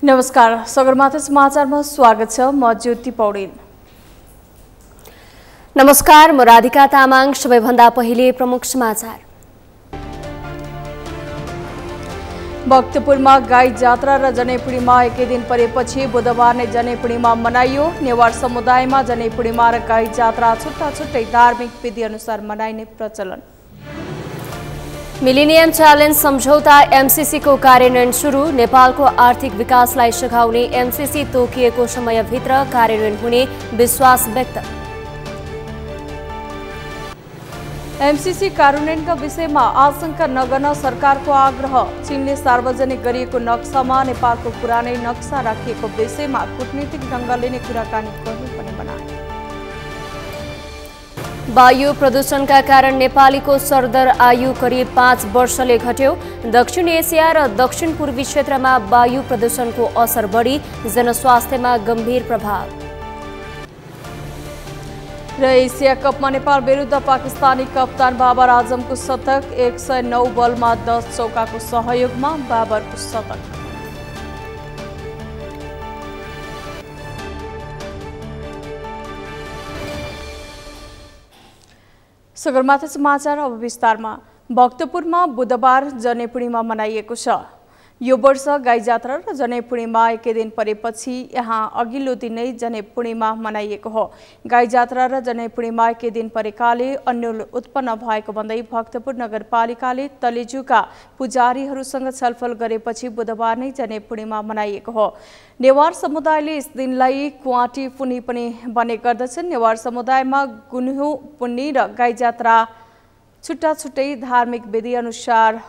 नमस्कार, सगरमाथा समाचारमा स्वागत छ। म ज्योति पौडेल। नमस्कार, म राधिका तामाङ। सबैभन्दा पहिले प्रमुख समाचार। भक्तपुरमा गाई जात्रा र जनै पूर्णिमा एकै दिन परेपछि बुधबार नै जनै पूर्णिमा मनाइयो। नेवार समुदायमा जनै पूर्णिमा र गाई जात्रा छुट्टा छुट्टै धार्मिक विधि अनुसार मनाइने प्रचलन। मिलेनियम च्यालेन्ज सम्झौता एमसीसीको कार्यान्वयन सुरु। नेपालको आर्थिक विकासलाई सघाउने एमसीसी तोकिएको समयभित्र कार्यान्वयन हुने विश्वास व्यक्त। एमसीसी कार्यान्वयनका विषयमा आशंका नगर्न सरकारको आग्रह। चीनले सार्वजनिक गरिएको नक्सामा नेपालको पुरानै नक्सा राखिएको विषयमा कूटनीतिक ढङ्गले नै कुराकानी गर्नुपर्ने बनाए। वायु प्रदूषणका कारण नेपालीको सरदर आयु करिब 5 वर्षले घट्यो। दक्षिण एसिया र दक्षिण पूर्वी क्षेत्रमा वायु प्रदूषणको असर बढी, जनस्वास्थ्यमा गम्भीर प्रभाव। र एसिया कपमा नेपाल विरुद्ध पाकिस्तानी कप्तान बाबर आजमको शतक। 109 बलमा 10 चौकाको सहयोगमा बाबरको शतक। सगरमाथा समाचार अब विस्तारमा। भक्तपुरमा बुधबार जनै पूर्णिमा मनाइएको छ। यो वर्ष गाई जात्रा र जनै पूर्णिमा एकै दिन परेपछि यहाँ अघिल्लो दिन नै जनै पूर्णिमा मनाइएको हो। गाई जात्रा र जनै पूर्णिमा एकै दिन परेकाले अन्यल उत्पन्न भएको भन्दै भक्तपुर नगरपालिकाले तलेजुका पुजारीहरूसँग छलफल गरेपछि बुधबार नै जनै पूर्णिमा मनाइएको हो। नेवार समुदायले यस दिनलाई कुवाटी पुन्नी पनि भन्ने गर्दछन्। नेवार समुदायमा गुन्यु पुन्नी र गाई जात्रा छुट्टा छुट्टै धार्मिक विधि अनुसार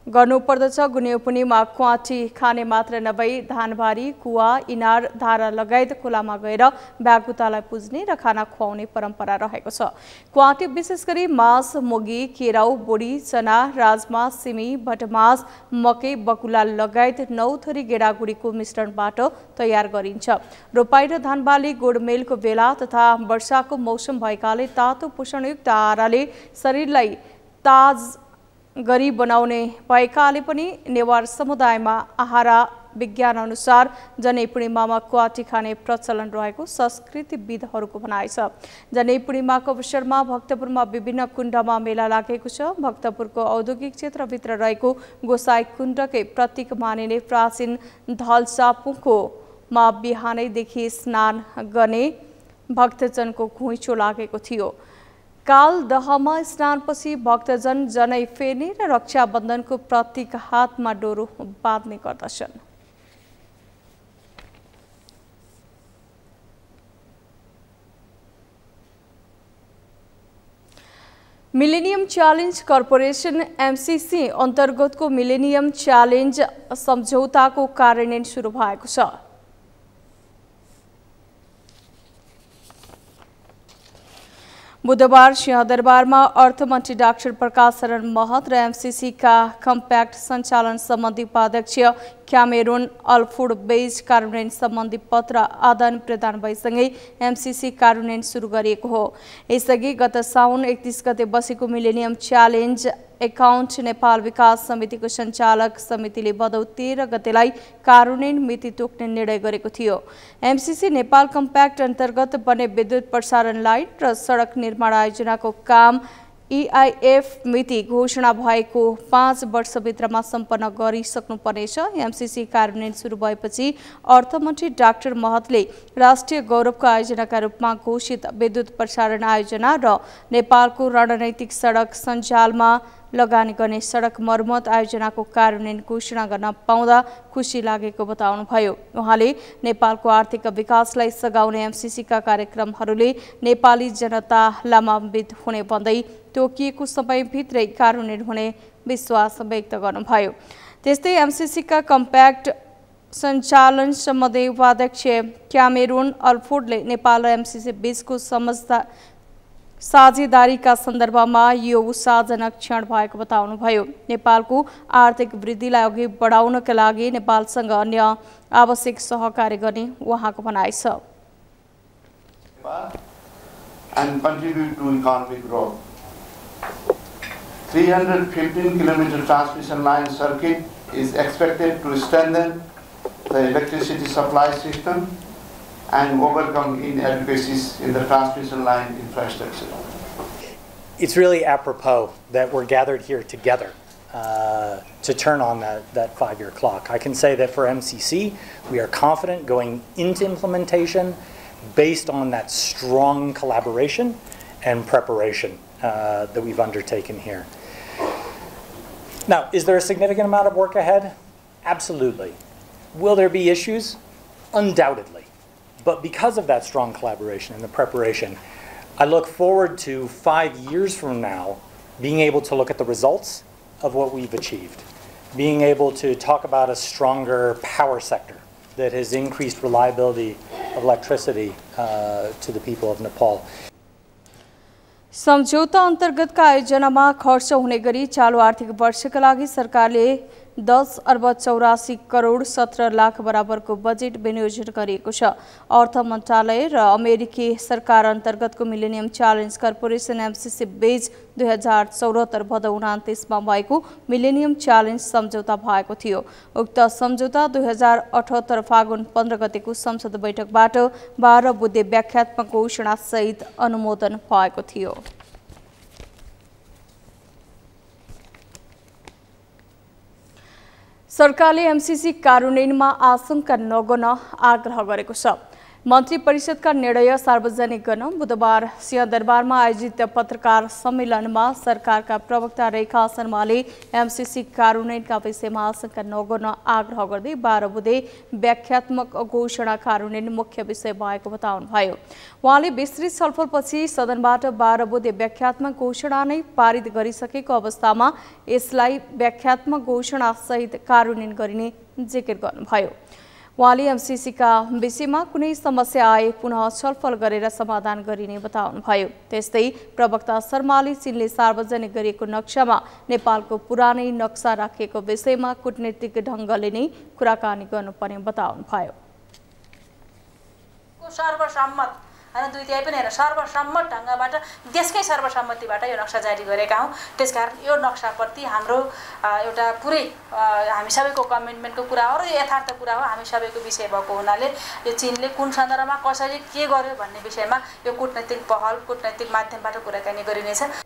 गर्नुपर्दछ। गुन्यु पुन्नीमा क्वाटी खाने मात्र नभई धानबारी, कुवा, इनार, धारा लगायत खोलामा गएर ब्याकुतालाई पुज्ने र खाना खुवाउने परम्परा रहेको छ। क्वाटी विशेष गरी मास, मुगी, केराउ, बोडी, चना, राजमा, सिमी, भटमास, मकै, बकुला लगायत 9 थरी गेडागुडीको मिश्रणबाट तयार गरिन्छ। रोपाई र धानबाली गोडमेलको बेला तथा वर्षाको मौसम भएकाले तातो पोषणयुक्त आहारले शरीरलाई ताज गरी बनाउने भएकाले पनि नेवार समुदायमा आहार विज्ञान अनुसार जनै पूर्णिमामा क्वाटी खाने प्रचलन रहेको संस्कृतिविदहरूको भनाइ छ। जनै पूर्णिमाको अवसरमा भक्तपुरमा विभिन्न कुण्डमा मेला लागेको छ। भक्तपुरको औद्योगिक क्षेत्रभित्र रहेको गोसाई कुण्डकै प्रतीक मानिने प्राचीन धलसापुङकोमा बिहानैदेखि स्नान गर्ने भक्तजनको घुइँचो लागेको थियो। काल दहमा स्नानपछि भक्तजन जनै फेर्ने र रक्षाबन्धनको प्रतीक हातमा डोरो बाँध्ने गर्दछन्। मिलेनियम च्यालेन्ज कर्पोरेसन एमसीसी अन्तर्गतको मिलेनियम च्यालेन्ज सम्झौताको कार्यान्वयन सुरु भएको छ। बुधबार सिंहदरबारमा अर्थमन्त्री डाक्टर प्रकाश शरण महत र एमसीसीका कम्प्याक्ट सञ्चालन सम्बन्धी उपाध्यक्ष क्यामेरुन अल्फुड बेज कार्यान्वयन सम्बन्धी पत्र आदान प्रदान भएसँगै एमसीसी कार्यान्वयन सुरु गरिएको हो। यसअघि गत साउन 31 गते बसेको मिलेनियम च्यालेन्ज एकाउन्ट नेपाल विकास समितिको सञ्चालक समितिले भदौ 13 गतेलाई कार्यान्वयन मिति तोक्ने निर्णय गरेको थियो। एमसीसी नेपाल कम्प्याक्ट अन्तर्गत बन्ने विद्युत प्रसारण लाइन र सडक निर्माण आयोजनाको काम EIF मिति घोषणा भएको 5 वर्षभित्रमा सम्पन्न गरिसक्नुपर्नेछ। एमसीसी कार्यान्वयन सुरु भएपछि अर्थमन्त्री डाक्टर महतले राष्ट्रिय गौरवको आयोजनाका रूपमा घोषित विद्युत प्रसारण आयोजना र नेपालको रणनैतिक सडक सञ्जालमा लगानी गर्ने सडक मर्मत आयोजनाको कार्यान्वयन घोषणा गर्न पाउँदा खुसी लागेको बताउनुभयो। उहाँले नेपालको आर्थिक विकासलाई सघाउने एमसीसीका कार्यक्रमहरूले नेपाली जनता लाभान्वित हुने भन्दै तोकिएको समयभित्रै कार्यान्वयन हुने विश्वास व्यक्त गर्नुभयो। त्यस्तै एमसीसीका कम्प्याक्ट सञ्चालन सम्बन्धी उपाध्यक्ष क्यामेरुन अल्फुडले नेपाल र एमसीसी बीचको साझेदारीका सन्दर्भमा यो उत्साहजनक क्षण भएको बताउनुभयो। नेपालको आर्थिक वृद्धिलाई अघि बढाउनका लागि नेपालसँग अन्य आवश्यक सहकार्य गर्ने उहाँको भनाइ छ। And contribute to economic growth. 315-kilometer transmission line circuit is expected to strengthen the electricity supply system and overcome inadequacies in the transmission line infrastructure. It's really apropos that we're gathered here together to turn on that 5-year clock. I can say that for MCC, we are confident going into implementation based on that strong collaboration and preparation that we've undertaken here. Now, is there a significant amount of work ahead? Absolutely. Will there be issues? Undoubtedly. But because of that strong collaboration and the preparation, I look forward to 5 years from now being able to look at the results of what we've achieved, being able to talk about a stronger power sector that has increased reliability of electricity to the people of Nepal. सम्झौता अन्तर्गतका आयोजनामा खर्च हुने गरी चालु आर्थिक वर्षका लागि सरकारले 10 अर्ब 84 करोड 17 लाख बराबरको बजेट विनियोजन गरिएको छ। अर्थ मन्त्रालय र अमेरिकी सरकार अन्तर्गतको मिलेनियम च्यालेन्ज कर्पोरेसन एमसीसी बीच 2074 भदौ 29 मा भएको मिलेनियम च्यालेन्ज सम्झौता भएको थियो। उक्त सम्झौता 2078 फागुन 15 गतेको संसद बैठकबाट 12 बुँदे व्याख्यात्मक घोषणा सहित अनुमोदन भएको थियो। सरकारले एमसीसी कार्यान्वयनमा आशंका नगर्न आग्रह गरेको छ। मन्त्री परिषदका निर्णय सार्वजनिक गर्न बुधबार सिंहदरबारमा आयोजित पत्रकार सम्मेलनमा सरकारका प्रवक्ता रेखा शर्माले एमसीसी कार्यान्वयनका विषयमा आशंका नगर्न आग्रह गर्दै 12 बुँदे व्याख्यात्मक घोषणा कार्यान्वयन मुख्य विषय भएको बताउनुभयो। उहाँले विस्तृत छलफलपछि सदनबाट 12 बुँदे व्याख्यात्मक घोषणा नै पारित गरिसकेको अवस्थामा यसलाई व्याख्यात्मक घोषणा सहित कार्यान्वयन गरिने जिकिर गर्नुभयो। उहाँले एमसीसीका विषयमा कुनै समस्या आए पुनः छलफल गरेर समाधान गरिने बताउनुभयो। त्यस्तै प्रवक्ता शर्माले चीनले सार्वजनिक गरेको नक्सामा नेपालको पुरानै नक्सा राखेको विषयमा कूटनीतिक ढङ्गले नै कुराकानी गर्नुपर्ने बताउनुभयो। सर्वसम्मत हैन दुईटै पनि हैन सर्वसम्मत ढङ्गबाट देशकै सर्वसम्मतिबाट यो नक्सा जारी गरेका हौं। त्यसकारण यो नक्साप्रति हाम्रो एउटा पुरै हामी सबैको कमिटमेन्टको कुरा हो र यो यथार्थ कुरा हो। हामी सबैको विषय भएको हुनाले यो चीनले कुन सन्दर्भमा कसरी के गर्यो भन्ने विषयमा यो कूटनीतिक पहल कूटनीतिक माध्यमबाट कुराकानी गरिनेछ।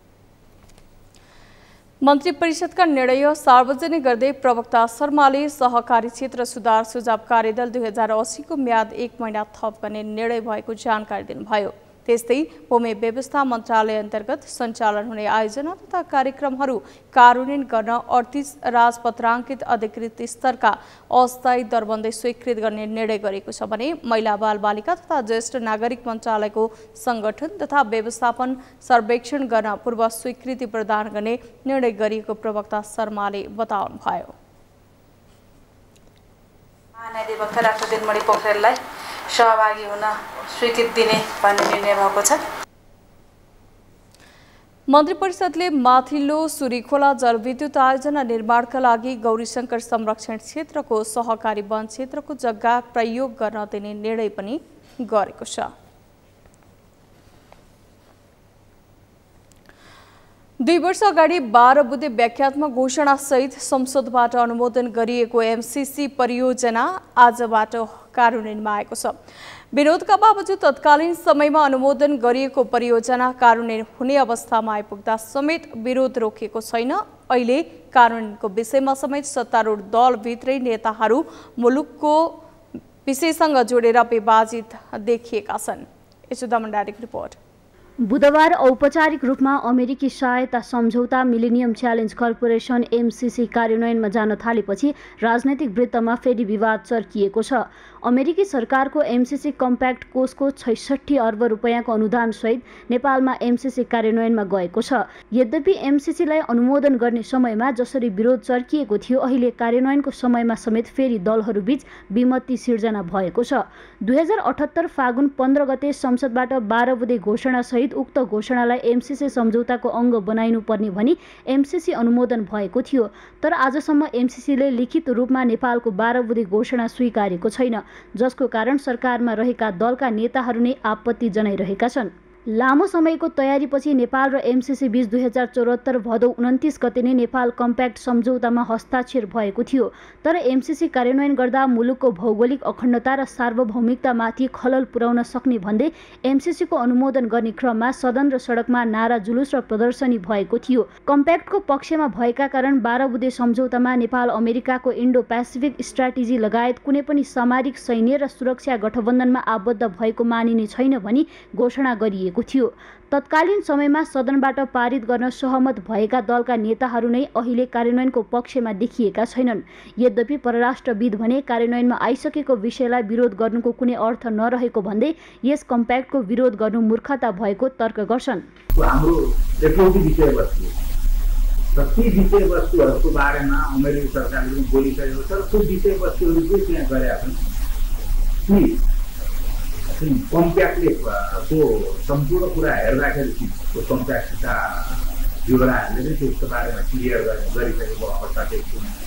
मन्त्री परिषदका निर्णय सार्वजनिक गर्दै प्रवक्ता शर्माले सहकारी क्षेत्र सुधार सुझाव कार्यदल 2080 को म्याद 1 महिना थप गर्ने निर्णय भएको जानकारी दिनुभयो। त्यस्तै भूमि व्यवस्था मन्त्रालय अन्तर्गत सञ्चालन हुने आयोजना तथा कार्यक्रमहरू कार्यान्वयन गर्न 38 राजपत्राङ्कित अधिकृत स्तरका अस्थायी दरबन्दी स्वीकृत गर्ने निर्णय गरेको छ भने महिला बालबालिका तथा ज्येष्ठ नागरिक मन्त्रालयको संगठन तथा व्यवस्थापन सर्वेक्षण गर्न पूर्व स्वीकृति प्रदान गर्ने निर्णय गरिएको प्रवक्ता शर्माले बताउनुभयो। महाधिवक्ता डाक्टर दिनमणि पोखरेललाई सहभागी हुन स्वीकृति दिने भन्ने निर्णय भएको छ। मन्त्री परिषदले माथिल्लो सुरीखोला जलविद्युत आयोजना निर्माणका लागि गौरीशंकर संरक्षण क्षेत्रको सहकारी वन क्षेत्रको जग्गा प्रयोग गर्न दिने निर्णय पनि गरेको छ। 2 वर्ष अगाडि 12 बुँदे व्याख्यात्मक घोषणा सहित संसदबाट अनुमोदन गरिएको एमसीसी परियोजना आजबाट कार्यान्वयनमा आएको छ। विरोधका बावजुद तत्कालीन समयमा अनुमोदन गरिएको परियोजना कार्यान्वयन हुने अवस्थामा आइपुग्दा समेत विरोध रोकिएको छैन। अहिले कार्यान्वयनको विषयमा समेत सत्तारूढ दलभित्रै नेताहरू मुलुकको विषयसँग जोडेर विभाजित देखिएका छन्। यशोदा मण्डारीको रिपोर्ट। बुधबार औपचारिक रूपमा अमेरिकी सहायता सम्झौता मिलेनियम च्यालेन्ज कर्पोरेसन एमसीसी कार्यान्वयनमा जान थालेपछि राजनैतिक वृत्तमा फेरि विवाद चर्किएको छ। अमेरिकी सरकारको एमसीसी कम्प्याक्ट कोषको 66 अर्ब रुपैयाँको अनुदान सहित नेपालमा एमसीसी कार्यान्वयनमा गएको छ। यद्यपि एमसीसीलाई अनुमोदन गर्ने समयमा जसरी विरोध चर्किएको थियो अहिले कार्यान्वयनको समयमा समेत फेरि दलहरूबीच विमति सिर्जना भएको छ। 2078 फागुन 15 गते संसदबाट 12 बुँदे घोषणा सहित उक्त घोषणालाई एमसीसी सम्झौताको अङ्ग बनाइनुपर्ने भनी एमसीसी अनुमोदन भएको थियो। तर आजसम्म एमसीसीले लिखित रूपमा नेपालको 12 बुँदे घोषणा स्वीकारेको छैन, जसको कारण सरकारमा रहेका दलका नेताहरू नै आपत्ति जनाइरहेका छन्। लामो समयको तयारीपछि नेपाल र एमसीसी बीच 2074 भदौ 29 गते नै नेपाल कम्प्याक्ट सम्झौतामा हस्ताक्षर भएको थियो। तर एमसीसी कार्यान्वयन गर्दा मुलुकको भौगोलिक अखण्डता र सार्वभौमिकतामाथि खलल पुर्याउन सक्ने भन्दै एमसीसीको अनुमोदन गर्ने क्रममा सदन र सडकमा नारा जुलुस र प्रदर्शनी भएको थियो। कम्प्याक्टको पक्षमा भएका कारण 12 बुँदे सम्झौतामा नेपाल अमेरिकाको इन्डो पेसिफिक स्ट्राटेजी लगायत कुनै पनि सामरिक सैन्य र सुरक्षा गठबन्धनमा आबद्ध भएको मानिने छैन भनी घोषणा गरिएको थियो। तत्कालीन समयमा सदनबाट पारित गर्न सहमत भएका दलका नेताहरू नै अहिले कार्यान्वयनको पक्षमा देखिएका छैनन्। यद्यपि परराष्ट्रविद भने कार्यान्वयनमा आइसकेको विषयलाई विरोध गर्नुको कुनै अर्थ नरहेको भन्दै यस कम्प्याक्टको विरोध गर्नु मूर्खता भएको तर्क गर्छन्। हाम्रो एकलौटी विषयवस्तु र ती विषयवस्तुहरूको बारेमा अमेरिकी सरकारले पनि बोलिसकेको छ। त्यो विषयवस्तुहरू जे त्यहाँ गरेका छन् कम्प्याक्टले को सम्पूर्ण कुरा हेर्दाखेरि त्यो कम्प्याक्टका विवरणहरूले पनि त्यसको बारेमा क्लियर गरिसकेको अवस्था देखिन्छ।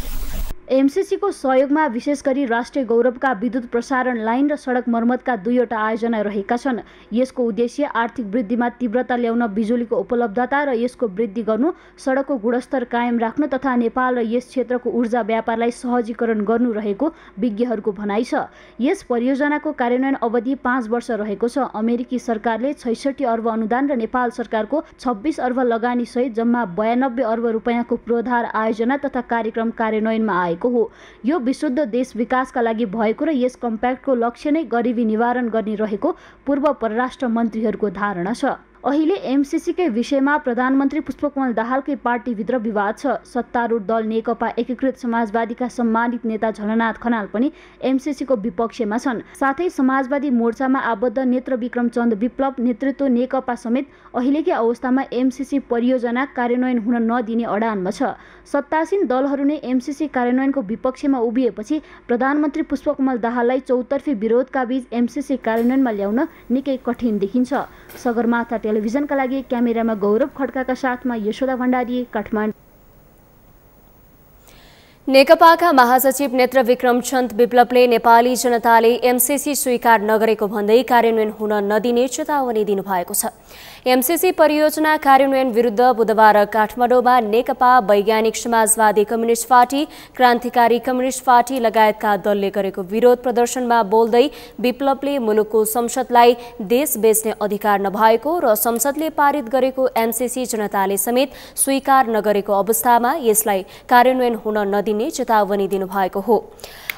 एमसीसीको सहयोगमा विशेष गरी राष्ट्रिय गौरवका विद्युत प्रसारण लाइन र सडक मर्मतका 2वटा आयोजना रहेका छन्। यसको उद्देश्य आर्थिक वृद्धिमा तीव्रता ल्याउन, बिजुलीको उपलब्धता र यसको वृद्धि गर्नु, सडकको गुणस्तर कायम राख्नु तथा नेपाल र यस क्षेत्रको ऊर्जा व्यापारलाई सहजीकरण गर्नु रहेको विज्ञहरूको भनाइ छ। यस परियोजनाको कार्यान्वयन अवधि 5 वर्ष रहेको छ। अमेरिकी सरकारले 66 अर्ब अनुदान र नेपाल सरकारको 26 अर्ब लगानी सहित जम्मा 92 अर्ब रुपैयाँको पूर्वाधार आयोजना तथा कार्यक्रम कार्यान्वयनमा आएको हो। यो विशुद्ध देश विकासका लागि भएको र यस कम्प्याक्टको लक्ष्य नै गरिबी निवारण गर्ने रहेको पूर्व परराष्ट्र मन्त्रीहरूको धारणा छ। अहिले एमसीसीकै विषयमा प्रधानमन्त्री पुष्पकमल दाहालकै पार्टीभित्र विवाद छ। सत्तारूढ दल नेकपा एकीकृत समाजवादीका सम्मानित नेता झलनाथ खनाल पनि एमसीसीको विपक्षमा छन्। साथै समाजवादी मोर्चामा आबद्ध नेत्रविक्रम चन्द विप्लव नेतृत्व नेकपा समेत अहिलेकै अवस्थामा एमसीसी परियोजना कार्यान्वयन हुन नदिने अडानमा छ। सत्तासीन दलहरू नै एमसीसी कार्यान्वयनको विपक्षमा उभिएपछि प्रधानमन्त्री पुष्पकमल दाहाललाई चौतर्फी विरोधका बीच एमसीसी कार्यान्वयनमा ल्याउन निकै कठिन देखिन्छ। सगरमाथा टेलिभिजनका लागि क्यामेरामा गौरव खड्काका साथमा यशोदा भण्डारी, काठमाडौँ। नेकपाका महासचिव नेत्रविक्रम चन्द विप्लवले नेपाली जनताले एमसीसी स्वीकार नगरेको भन्दै कार्यान्वयन हुन नदिने चेतावनी दिनुभएको छ। एमसीसी परियोजना कार्यान्वयन विरुद्ध बुधबार काठमाडौँमा नेकपा, वैज्ञानिक समाजवादी कम्युनिस्ट पार्टी, क्रान्तिकारी कम्युनिस्ट पार्टी लगायतका दलले गरेको विरोध प्रदर्शनमा बोल्दै विप्लवले मुलुकको संसदलाई देश बेच्ने अधिकार नभएको र संसदले पारित गरेको एमसीसी जनताले समेत स्वीकार नगरेको अवस्थामा यसलाई कार्यान्वयन हुन नदिने चेतावनी दिनुभएको हो।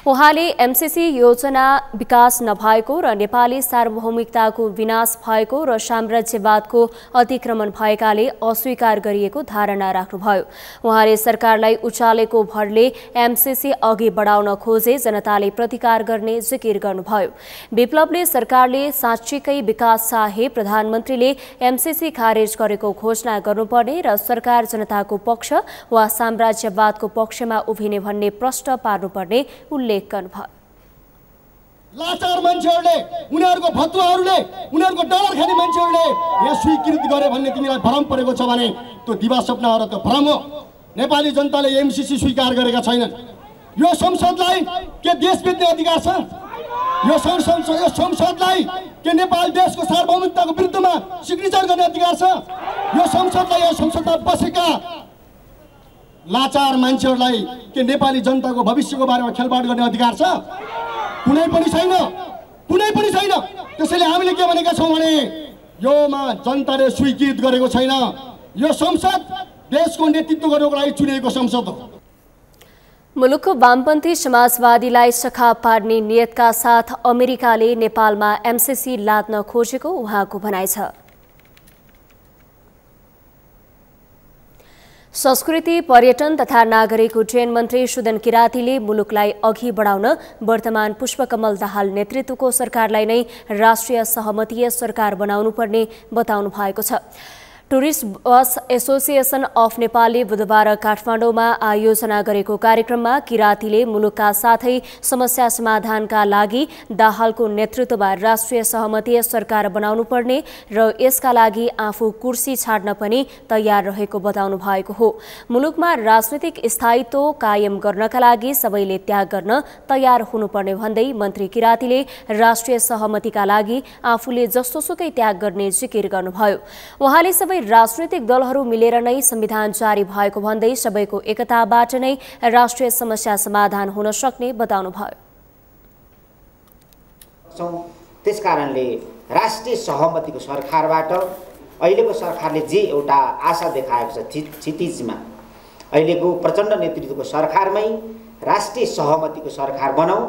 उहाँले एमसीसी योजना विकास नभएको र नेपाली सार्वभौमिकताको विनाश भएको र साम्राज्यवादको अतिक्रमण भएकाले अस्वीकार गरिएको धारणा राख्नुभयो। उहाँले सरकारलाई उचालेको भरले एमसीसी अघि बढाउन खोजे जनताले प्रतिकार गर्ने जिकिर गर्नुभयो। विप्लवले सरकारले साँच्चीकै विकास चाहे प्रधानमन्त्रीले एमसीसी खारेज गरेको घोषणा गर्नुपर्ने र सरकार जनताको पक्ष वा साम्राज्यवादको पक्षमा उभिने भन्ने प्रश्न पार्नुपर्ने उल्लेख गर्नुभयो। लाचार मान्छेहरूले, उनीहरूको भतुवाहरूले, उनीहरूको डलर खाने मान्छेहरूले यहाँ स्वीकृत गरे भन्ने तिमीलाई भ्रम परेको छ भने त्यो दिवा सपनाहरू त भ्रम हो। नेपाली जनताले एमसीसी स्वीकार गरेका छैनन्। यो संसदलाई के देश बेच्ने अधिकार छ? यो संसदलाई के नेपाल देशको सार्वभौमिकताको विरुद्धमा सिग्नेचर गर्ने अधिकार छ? यो संसदमा बसेका लाचार मान्छेहरूलाई के नेपाली जनताको भविष्यको बारेमा खेलबाड गर्ने अधिकार छ? कुनै पनि छैन, कुनै पनि छैन। त्यसैले हामीले के भनेका छौँ भने योमा जनताले स्वीकृत गरेको छैन। यो संसद देशको नेतृत्व गर्नको लागि चुनिएको संसद हो। मुलुकको वामपन्थी समाजवादीलाई सखाप पार्ने नियतका साथ अमेरिकाले नेपालमा एमसीसी लाद्न खोजेको उहाँको भनाइ छ। संस्कृति, पर्यटन तथा नागरिक उड्डयन मन्त्री सुदन किरातीले मुलुकलाई अघि बढाउन वर्तमान पुष्पकमल दाहाल नेतृत्वको सरकारलाई नै राष्ट्रिय सहमतीय सरकार बनाउनुपर्ने बताउनु भएको छ। टुरिस्ट बस एसोसिएसन अफ नेपालले बुधबार काठमाडौँमा आयोजना गरेको कार्यक्रममा किरातीले मुलुकका साथै समस्या समाधानका लागि दाहालको नेतृत्वमा राष्ट्रिय सहमति सरकार बनाउनु पर्ने र यसका लागि आफू कुर्सी छाड्न पनि तयार रहेको बताउनु भएको हो। मुलुकमा राजनीतिक स्थायित्व कायम गर्नका लागि सबैले त्याग गर्न तयार हुनुपर्ने भन्दै मन्त्री किरातीले राष्ट्रिय सहमतिका लागि आफूले जस्तोसुकै त्याग गर्ने जिकिर गर्नुभयो। उहाँले सबै राजनैतिक दलहरू मिलेर नै संविधान जारी भएको भन्दै सबैको एकताबाट नै राष्ट्रिय समस्या समाधान हुन सक्ने बताउनुभयो। त्यसकारणले राष्ट्रिय सहमतिको सरकारबाट अहिलेको सरकारले जे एउटा आशा देखाएको छ क्षितिजमा अहिलेको प्रचण्ड नेतृत्वको सरकारमै राष्ट्रिय सहमतिको सरकार बनाऊ।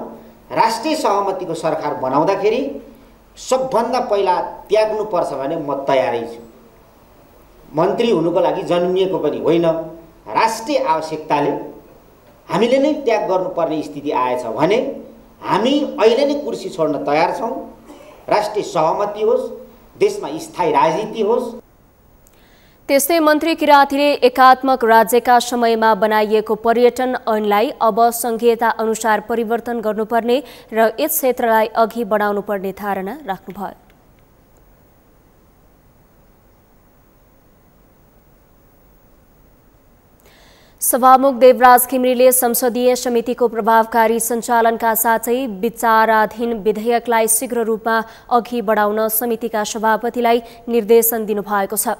राष्ट्रिय सहमतिको सरकार बनाउँदाखेरि सबभन्दा पहिला त्याग्नुपर्छ भने म तयारै छु। मन्त्री हुनुको लागि जन्मिएको पनि होइन, राष्ट्रिय आवश्यकताले हामीले नै त्याग गर्नुपर्ने स्थिति आएछ भने हामी अहिले नै कुर्सी छोड्न तयार छौँ। राष्ट्रिय सहमति होस्, देशमा स्थायी राजनीति होस्। त्यस्तै मन्त्री किरातीले एकात्मक राज्यका समयमा बनाइएको पर्यटन ऐनलाई अब संहिता अनुसार परिवर्तन गर्नुपर्ने र यस क्षेत्रलाई अघि बढाउनुपर्ने धारणा राख्नुभयो। सभामुख देवराज घिमिरेले संसदीय समितिको प्रभावकारी सञ्चालनका साथै विचाराधीन विधेयकलाई शीघ्र रूपमा अघि बढाउन समितिका सभापतिलाई निर्देशन दिनुभएको छ।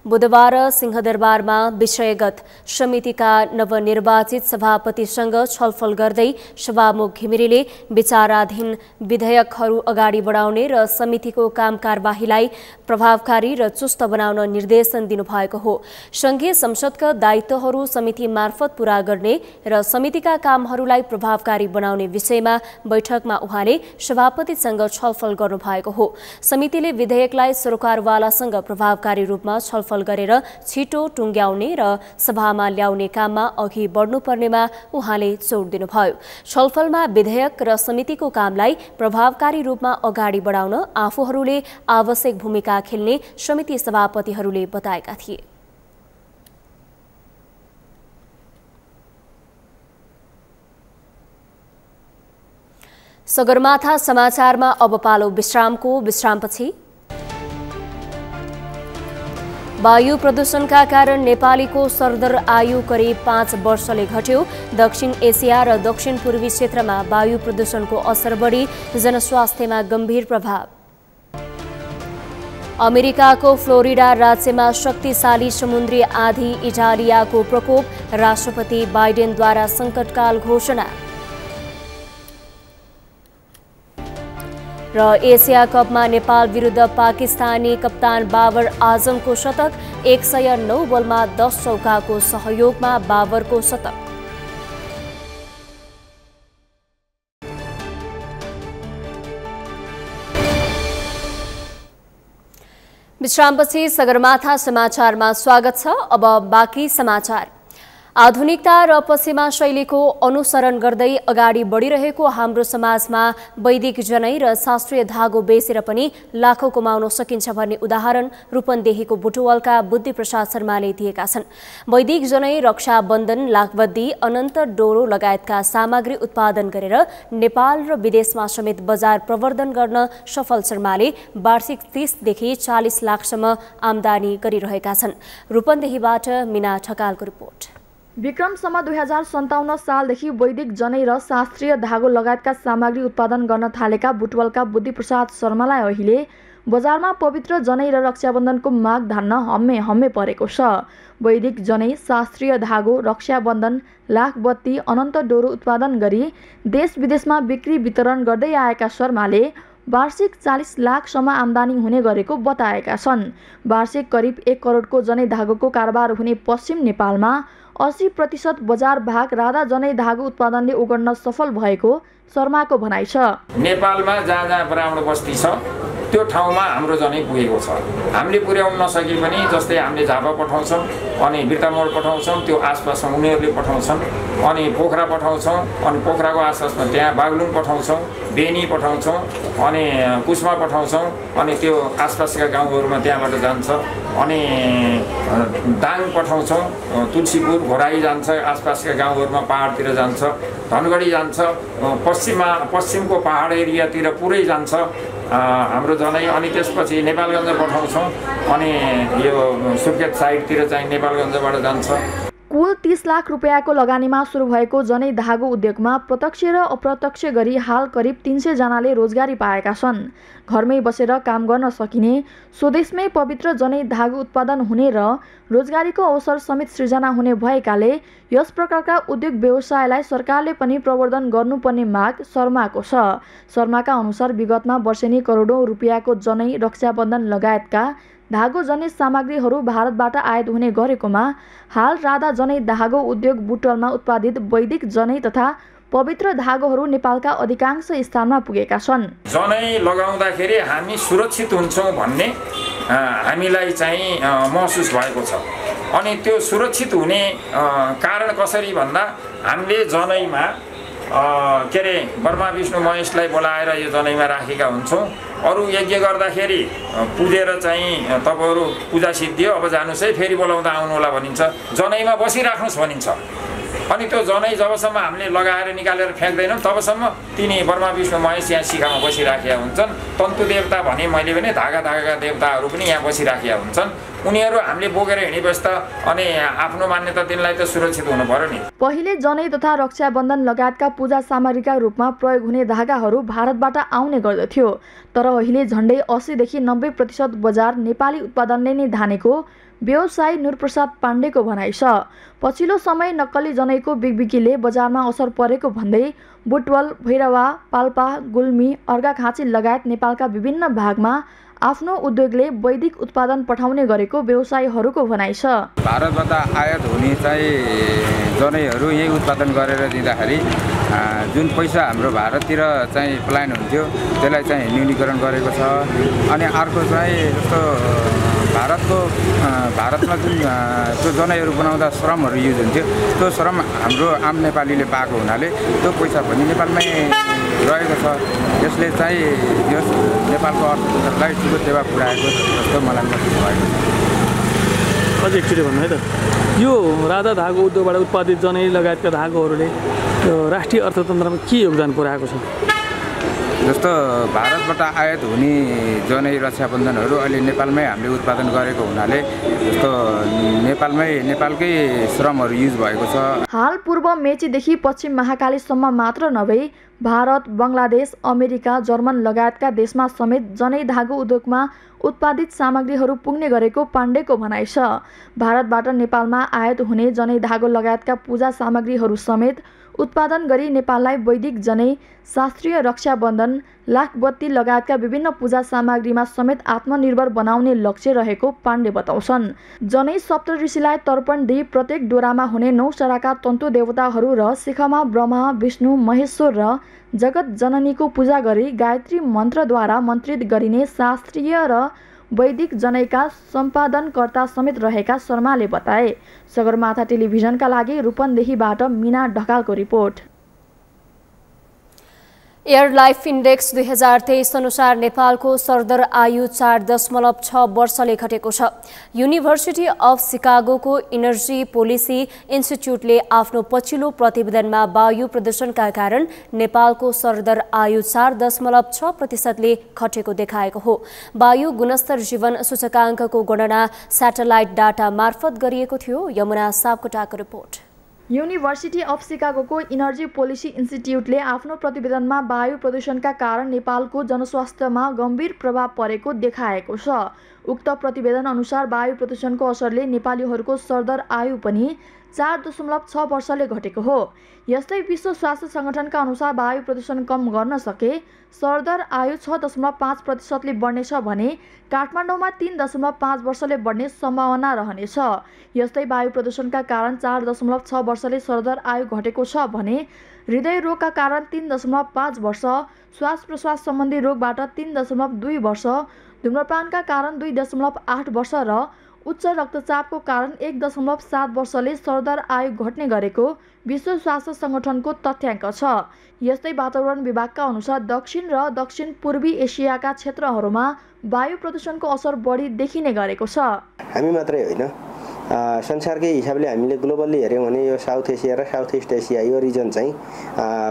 बुधबार सिंहदरबारमा विषयगत समितिका नवनिर्वाचित सभापतिसँग छलफल गर्दै सभामुख घिमिरेले विचाराधीन विधेयकहरू अगाडि बढाउने र समितिको काम कारबाहीलाई प्रभावकारी र चुस्त बनाउन निर्देशन दिनुभएको हो। संघीय संसदका दायित्वहरू समिति मार्फत पूरा गर्ने र समितिका कामहरूलाई प्रभावकारी बनाउने विषयमा बैठकमा उहाँले सभापतिसँग छलफल गर्नुभएको हो। समितिले विधेयकलाई सरकारवालासँग प्रभावकारी रूपमा छलफल गरेर छिटो टुङ्ग्याउने र सभामा ल्याउने काममा अघि बढ्नुपर्नेमा उहाँले जोड दिनुभयो। छलफलमा विधेयक र समितिको कामलाई प्रभावकारी रूपमा अगाडि बढाउन आफूहरूले आवश्यक भूमिका खेल्ने समिति सभापतिहरूले बताएका थिए। सगरमाथा समाचारमा अब पालो विश्रामको। विश्रामपछि वायु प्रदूषणका कारण नेपालीको सरदर आयु करिब 5 वर्षले घट्यो। दक्षिण एसिया र दक्षिण पूर्वी क्षेत्रमा वायु प्रदूषणको असर बढी जनस्वास्थ्यमा गम्भीर प्रभाव। अमेरिकाको फ्लोरिडा राज्यमा शक्तिशाली समुद्री आँधी इटालियाको प्रकोप, राष्ट्रपति बाइडेनद्वारा सङ्कटकाल घोषणा। र एसिया कपमा नेपाल विरुद्ध पाकिस्तानी कप्तान बाबर आजमको शतक, 109 बलमा 10 चौकाको सहयोगमा बाबरको शतक। विश्रामपछि सगरमाथा समाचारमा स्वागत छ। अब बाँकी समाचार। आधुनिकता र पश्चिमा शैलीको अनुसरण गर्दै अगाडि बढिरहेको हाम्रो समाजमा वैदिक जनै र शास्त्रीय धागो बेचेर पनि लाखौं कमाउन सकिन्छ भन्ने उदाहरण रूपन्देहीको बुटवलका बुद्धिप्रसाद शर्माले दिएका छन्। वैदिक जनै, रक्षाबन्धन, लाखबद्धी, अनन्त डोरो लगायतका सामग्री उत्पादन गरेर नेपाल र विदेशमा समेत बजार प्रवर्धन गर्न सफल शर्माले वार्षिक 30 देखि 40 लाखसम्म आमदानी गरिरहेका छन्। रूपन्देहीबाट मिना ठकालको रिपोर्ट। विक्रमसम्म 2057 सालदेखि वैदिक जनै र शास्त्रीय धागो लगायतका सामग्री उत्पादन गर्न थालेका बुटवलका बुद्धिप्रसाद शर्मालाई अहिले बजारमा पवित्र जनै र रक्षाबन्धनको माग धान्न हम्मे परेको छ। वैदिक जनै, शास्त्रीय धागो, रक्षाबन्धन, लाखबत्ती, अनन्त डोरो उत्पादन गरी देश विदेशमा बिक्री वितरण गर्दै आएका शर्माले वार्षिक 40 लाखसम्म आमदानी हुने गरेको बताएका छन्। वार्षिक करिब 1 करोडको जनै धागोको कारोबार हुने पश्चिम नेपालमा 80% बजार भाग राधा जनै धागो उत्पादनले ओगट्न सफल भएको शर्माको भनाइ छ। नेपालमा जहाँ जहाँ ब्राह्मण बस्ती छ त्यो ठाउँमा हाम्रो जनै पुगेको छ। हामीले पुर्याउन नसके पनि जस्तै हामीले झापा पठाउँछौँ, अनि बिर्तामोड पठाउँछौँ, त्यो आसपासमा उनीहरूले पठाउँछन्, अनि पोखरा पठाउँछौँ, अनि पोखराको आसपासमा त्यहाँ बागलुङ पठाउँछौँ, बेनी पठाउँछौँ, अनि कुस्मा पठाउँछौँ, अनि त्यो आसपासका गाउँहरूमा त्यहाँबाट जान्छ। अनि दाङ पठाउँछौँ, तुलसीपुर घोराई जान्छ, आसपासका गाउँहरूमा पहाडतिर जान्छ, धनगढी जान्छ, पश्चिमको पहाड एरियातिर पुरै जान्छ हाम्रो जनै। अनि त्यसपछि नेपालगञ्ज पठाउँछौँ, अनि यो सुर्खेत साइडतिर चाहिँ नेपालगञ्जबाट जान्छ। कुल 30 लाख रुपियाँको लगानीमा सुरु भएको जनै धागो उद्योगमा प्रत्यक्ष र अप्रत्यक्ष गरी हाल करिब 300 जनाले रोजगारी पाएका छन्। घरमै बसेर काम गर्न सकिने, स्वदेशमै पवित्र जनै धागो उत्पादन हुने र रोजगारीको अवसर समेत सृजना हुने भएकाले यस प्रकारका उद्योग व्यवसायलाई सरकारले पनि प्रवर्धन गर्नुपर्ने माग शर्माको छ। शर्माका अनुसार विगतमा वर्षेनी करोडौँ रुपियाँको जनै, रक्षाबन्धन लगायतका धागो जनै सामग्रीहरू भारतबाट आयात हुने गरेकोमा हाल राधा जनै धागो उद्योग बुटवलमा उत्पादित वैदिक जनै तथा पवित्र धागोहरू नेपालका अधिकांश स्थानमा पुगेका छन्। जनै लगाउँदाखेरि हामी सुरक्षित हुन्छौँ भन्ने हामीलाई चाहिँ महसुस भएको छ। अनि त्यो सुरक्षित हुने कारण कसरी भन्दा हामीले जनैमा के अरे ब्रह्मा विष्णु महेशलाई बोलाएर यो जनैमा राखेका हुन्छौँ। अरू यज्ञ गर्दाखेरि पुजेर चाहिँ तपाईँहरू पूजा सिद्धियो, अब जानुहोस् है, फेरि बोलाउँदा आउनु होला भनिन्छ, जनैमा बसिराख्नुहोस् भनिन्छ। अनि त्यो जनै जबसम्म हामीले लगाएर निकालेर फ्याँक्दैनौँ तबसम्म तिनी ब्रह्मा विष्णु महेश यहाँ शिखामा बसिराखेका हुन्छन्। तन्तु देवता भने मैले भने धागाका देवताहरू पनि यहाँ बसिराखेका हुन्छन्। उनीहरू हामीले बोकेर हिँडेपछि त अनि आफ्नो मान्यता दिनलाई त सुरक्षित हुनु पर्यो नि। पहिले जनै तथा रक्षाबन्धन लगायतका पूजा सामग्रीका रूपमा प्रयोग हुने धागाहरू भारतबाट आउने गर्दथ्यो। तर अहिले झन्डै 80 देखि 90% बजार नेपाली उत्पादनले नै धानेको व्यवसायी नुरप्रसाद पाण्डेको भनाइ छ। पछिल्लो समय नक्कली जनैको बिगबिगीले बजारमा असर परेको भन्दै बुटवल, भैरवा, पाल्पा, गुल्मी, अर्घाखाँची लगायत नेपालका विभिन्न भागमा आफ्नो उद्योगले वैदिक उत्पादन पठाउने गरेको व्यवसायीहरूको भनाइ छ। भारतबाट आयात हुने चाहिँ जनैहरू यही उत्पादन गरेर दिँदाखेरि जुन पैसा हाम्रो भारततिर चाहिँ पलायन हुन्थ्यो त्यसलाई चाहिँ न्यूनीकरण गरेको छ। अनि अर्को चाहिँ जस्तो भारतमा जुन त्यो जनैहरू बनाउँदा श्रमहरू युज हुन्थ्यो त्यो श्रम हाम्रो आम नेपालीले पाएको हुनाले त्यो पैसा पनि नेपालमै रहेको छ। यसले चाहिँ यस नेपालको अर्थतन्त्रलाई ठुलो टेवा पुर्याएको जस्तो मलाई महसुस भएको छ। अझै एकचोटि भन्नु है त, यो राधा धागो उद्योगबाट उत्पादित जनै लगायतका धागोहरूले राष्ट्रिय अर्थतन्त्रमा के योगदान पुर्याएको छ? जस्तो भारतबाट आयात हुने जनै रक्षाबन्धनहरू अहिले नेपालमै हामीले उत्पादन गरेको हुनाले जस्तो नेपालकै श्रमहरू युज भएको छ। हाल पूर्व मेचीदेखि पश्चिम महाकालीसम्म मात्र नभई भारत, बङ्गलादेश, अमेरिका, जर्मन लगायतका देशमा समेत जनै धागो उद्योगमा उत्पादित सामग्रीहरू पुग्ने गरेको पाण्डेको भनाइ छ। भारतबाट नेपालमा आयात हुने जनै धागो लगायतका पूजा सामग्रीहरू समेत उत्पादन गरी नेपाललाई वैदिक जनै, शास्त्रीय रक्षाबन्धन, लाखबत्ती लगायतका विभिन्न पूजा सामग्रीमा समेत आत्मनिर्भर बनाउने लक्ष्य रहेको पाण्डे बताउँछन्। जनै सप्तऋषिलाई तर्पण दिई प्रत्येक डोरामा हुने 9 चराका तन्तु देवताहरू र शिखमा ब्रह्मा, विष्णु, महेश्वर र जगत जननीको पूजा गरी गायत्री मन्त्रद्वारा मन्त्रित गरिने शास्त्रीय र वैदिक जनैका सम्पादनकर्ता समेत रहेका शर्माले बताए। सगरमाथा टेलिभिजनका लागि रूपन्देहीबाट मिना ढकालको रिपोर्ट। एयर लाइफ इन्डेक्स 2023 अनुसार नेपालको सरदर आयु 4.6 वर्षले घटेको छ। युनिभर्सिटी अफ सिकागोको इनर्जी पोलिसी इन्स्टिच्युटले आफ्नो पछिल्लो प्रतिवेदनमा वायु प्रदूषणका कारण नेपालको सरदर आयु 4.6%ले घटेको देखाएको हो। वायु गुणस्तर जीवन सूचकाङ्कको गणना स्याटेलाइट डाटा मार्फत गरिएको थियो। यमुना सापकोटाको रिपोर्ट। युनिभर्सिटी अफ सिकागोको इनर्जी पोलिसी इन्स्टिट्युटले आफ्नो प्रतिवेदनमा वायु प्रदूषणका कारण नेपालको जनस्वास्थ्यमा गम्भीर प्रभाव परेको देखाएको छ। उक्त प्रतिवेदन अनुसार वायु प्रदूषणको असरले नेपालीहरूको सरदर आयु पनि 4.6 वर्षले घटेको हो। यस्तै विश्व स्वास्थ्य सङ्गठनका अनुसार वायु प्रदूषण कम गर्न सके सरदर आयु 6.5%ले बढ्नेछ भने काठमाडौँमा 3.5 वर्षले बढ्ने सम्भावना रहनेछ। यस्तै वायु प्रदूषणका कारण 4.6 वर्षले सरदर आयु घटेको छ भने हृदय रोगका कारण 3.5 वर्ष, श्वास प्रश्वास सम्बन्धी रोगबाट 3.2 वर्ष, धूम्रपानका कारण 2.8 वर्ष र उच्च रक्तचापको कारण 1.7 वर्षले सरदर आयु घट्ने गरेको विश्व स्वास्थ्य सङ्गठनको तथ्याङ्क छ। यस्तै वातावरण विभागका अनुसार दक्षिण र दक्षिण पूर्वी एसियाका क्षेत्रहरूमा वायु प्रदूषणको असर बढी देखिने गरेको छ। हामी मात्रै होइन, संसारकै हिसाबले हामीले ग्लोबल्ली हेऱ्यौँ भने यो साउथ एसिया र साउथ इस्ट एसिया यो रिजन चाहिँ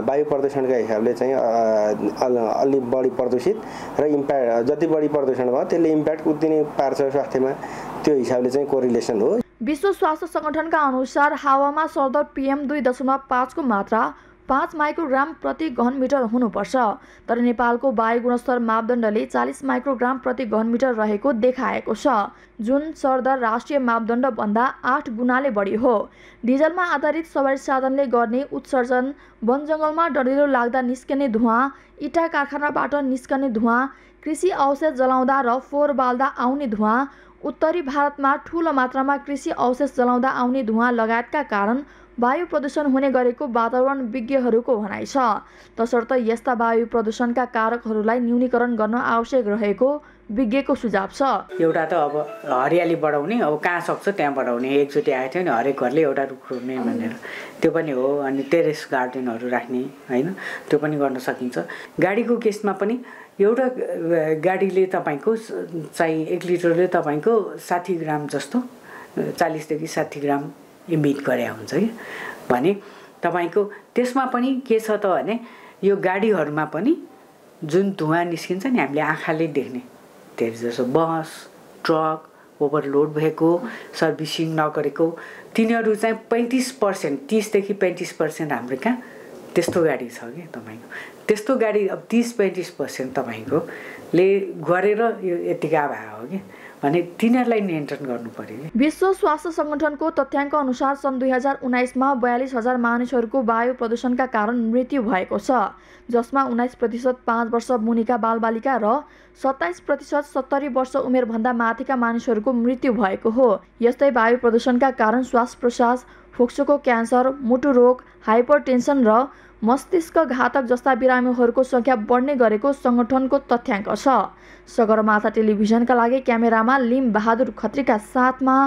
वायु प्रदूषणका हिसाबले चाहिँ अलि बढी प्रदूषित र इम्प्याक्ट जति बढी प्रदूषण भयो त्यसले इम्प्याक्ट उति नै पार्छ स्वास्थ्यमा, त्यो हिसाबले चाहिँ कोरिलेसन हो। विश्व स्वास्थ्य सङ्गठनका अनुसार हावामा सर्दर PM 2.5 को मात्रा 5 माइक्रोग्राम प्रति घन मिटर हुनुपर्छ, तर नेपालको वायु गुणस्तर मापदण्डले 40 माइक्रोग्राम प्रति घन मिटर रहेको देखाएको छ, जुन सरदर राष्ट्रिय मापदण्ड भन्दा 8 गुणाले बढी हो। डिजलमा आधारित सवारी साधनले गर्ने उत्सर्जन, वन जङ्गलमा डढिलो लाग्दा निस्कने धुवाँ, इटा कारखानाबाट निस्कने धुवाँ, कृषि अवशेष जलाउँदा र फोहोर बाल्दा आउने धुवाँ, उत्तरी भारतमा ठूलो मात्रामा कृषि अवशेष जलाउँदा आउने धुवाँ लगायतका कारण वायु प्रदूषण हुने गरेको वातावरण विज्ञहरूको भनाइ छ। तसर्थ यस्ता वायु प्रदूषणका कारकहरूलाई न्यूनीकरण गर्न आवश्यक रहेको विज्ञको सुझाव छ। एउटा त अब हरियाली बढाउने, अब कहाँ सक्छ त्यहाँ बढाउने। एकचोटि आएको थियो नि हरेक घरले एउटा रुख रोप्ने भनेर, त्यो पनि हो। अनि टेरेस गार्डनहरू राख्ने होइन, त्यो पनि गर्न सकिन्छ। गाडीको केसमा पनि एउटा गाडीले तपाईँको चाहिँ 1 लिटरले तपाईँको 60 ग्राम जस्तो 40 देखि 60 ग्राम इमिट गरे हुन्छ कि भने तपाईँको त्यसमा पनि के छ त भने यो गाडीहरूमा पनि जुन धुवाँ निस्किन्छ नि हामीले आँखाले देख्ने, धेरै जसो बस ट्रक ओभरलोड भएको, सर्भिसिङ नगरेको, तिनीहरू चाहिँ 35%, 30 देखि 35% हाम्रो कहाँ त्यस्तो गाडी छ कि तपाईँको। त्यस्तो गाडी अब 30-35% तपाईँकोले गरेर यो यतिका भयो हो कि भने तिनीहरूलाई नियन्त्रण गर्नु पर्यो। विश्व स्वास्थ्य सङ्गठनको तथ्याङ्क अनुसार सन् 2019 मा 42,000 मानिसहरूको वायु प्रदूषणका कारण मृत्यु भएको छ, जसमा 19% 5 वर्ष मुनिका बालबालिका र 27% 70 वर्ष उमेरभन्दा माथिका मानिसहरूको मृत्यु भएको हो। यस्तै वायु प्रदूषणका कारण श्वास प्रश्वास, फोक्सोको क्यान्सर, मुटु रोग, हाइपरटेन्सन र मस्तिष्क घातक जस्ता बिरामीहरूको सङ्ख्या बढ्ने गरेको सङ्गठनको तथ्याङ्क छ। सगरमाथा टेलिभिजनका लागि क्यामेरामा लिम बहादुर खत्रीका साथमा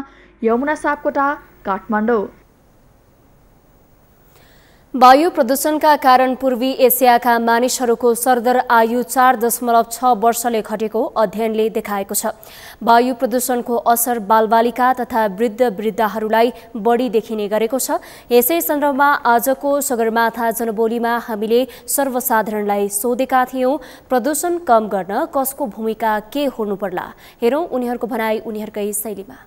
यमुना सापकोटा, काठमाडौँ। वायु प्रदूषणका कारण पूर्वी एसियाका मानिसहरूको सरदर आयु 4.6 वर्षले घटेको अध्ययनले देखाएको छ। वायु प्रदूषणको असर बालबालिका तथा वृद्ध-वृद्धाहरूलाई बढी देखिने गरेको छ। यसै सन्दर्भमा आजको सगरमाथा जनबोलीमा हामीले सर्वसाधारणलाई सोधेका थियौं, प्रदूषण कम गर्न कसको भूमिका के हुनु पर्ला? हेरौं उनीहरूको भनाई उनीहरूकै शैलीमा।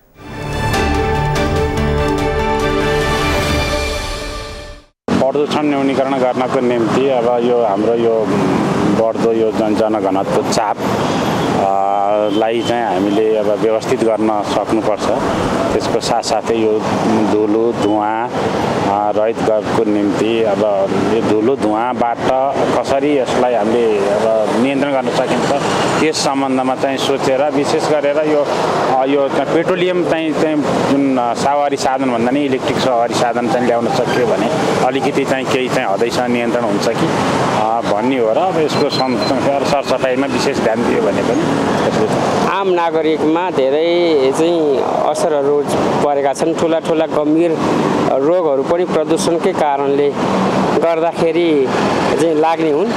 प्रदूषण न्यूनीकरण गर्नको निम्ति अब यो हाम्रो यो बढ्दो यो जनघनत्व चाप लाई चाहिँ हामीले अब व्यवस्थित गर्न सक्नुपर्छ। त्यसको साथसाथै यो धुलो धुवाँ रहित गर्नको निम्ति अब यो धुलो धुवाँबाट कसरी यसलाई हामीले अब नियन्त्रण गर्न सकिन्छ त्यस सम्बन्धमा चाहिँ सोचेर विशेष गरेर यो पेट्रोलियम चाहिँ जुन सवारी साधन भन्दा नि इलेक्ट्रिक सवारी साधन चाहिँ ल्याउन सकियो भने अलिकति चाहिँ केही चाहिँ हदैसम्म नियन्त्रण हुन्छ कि भन्ने हो र अब यसको सरसफाइमा विशेष ध्यान दियो भने पनि आम नागरिकमा धेरै चाहिँ असरहरू परेका छन्। ठुला ठुला गम्भीर रोगहरू पनि प्रदूषणकै कारणले गर्दाखेरि चाहिँ लाग्ने हुन्।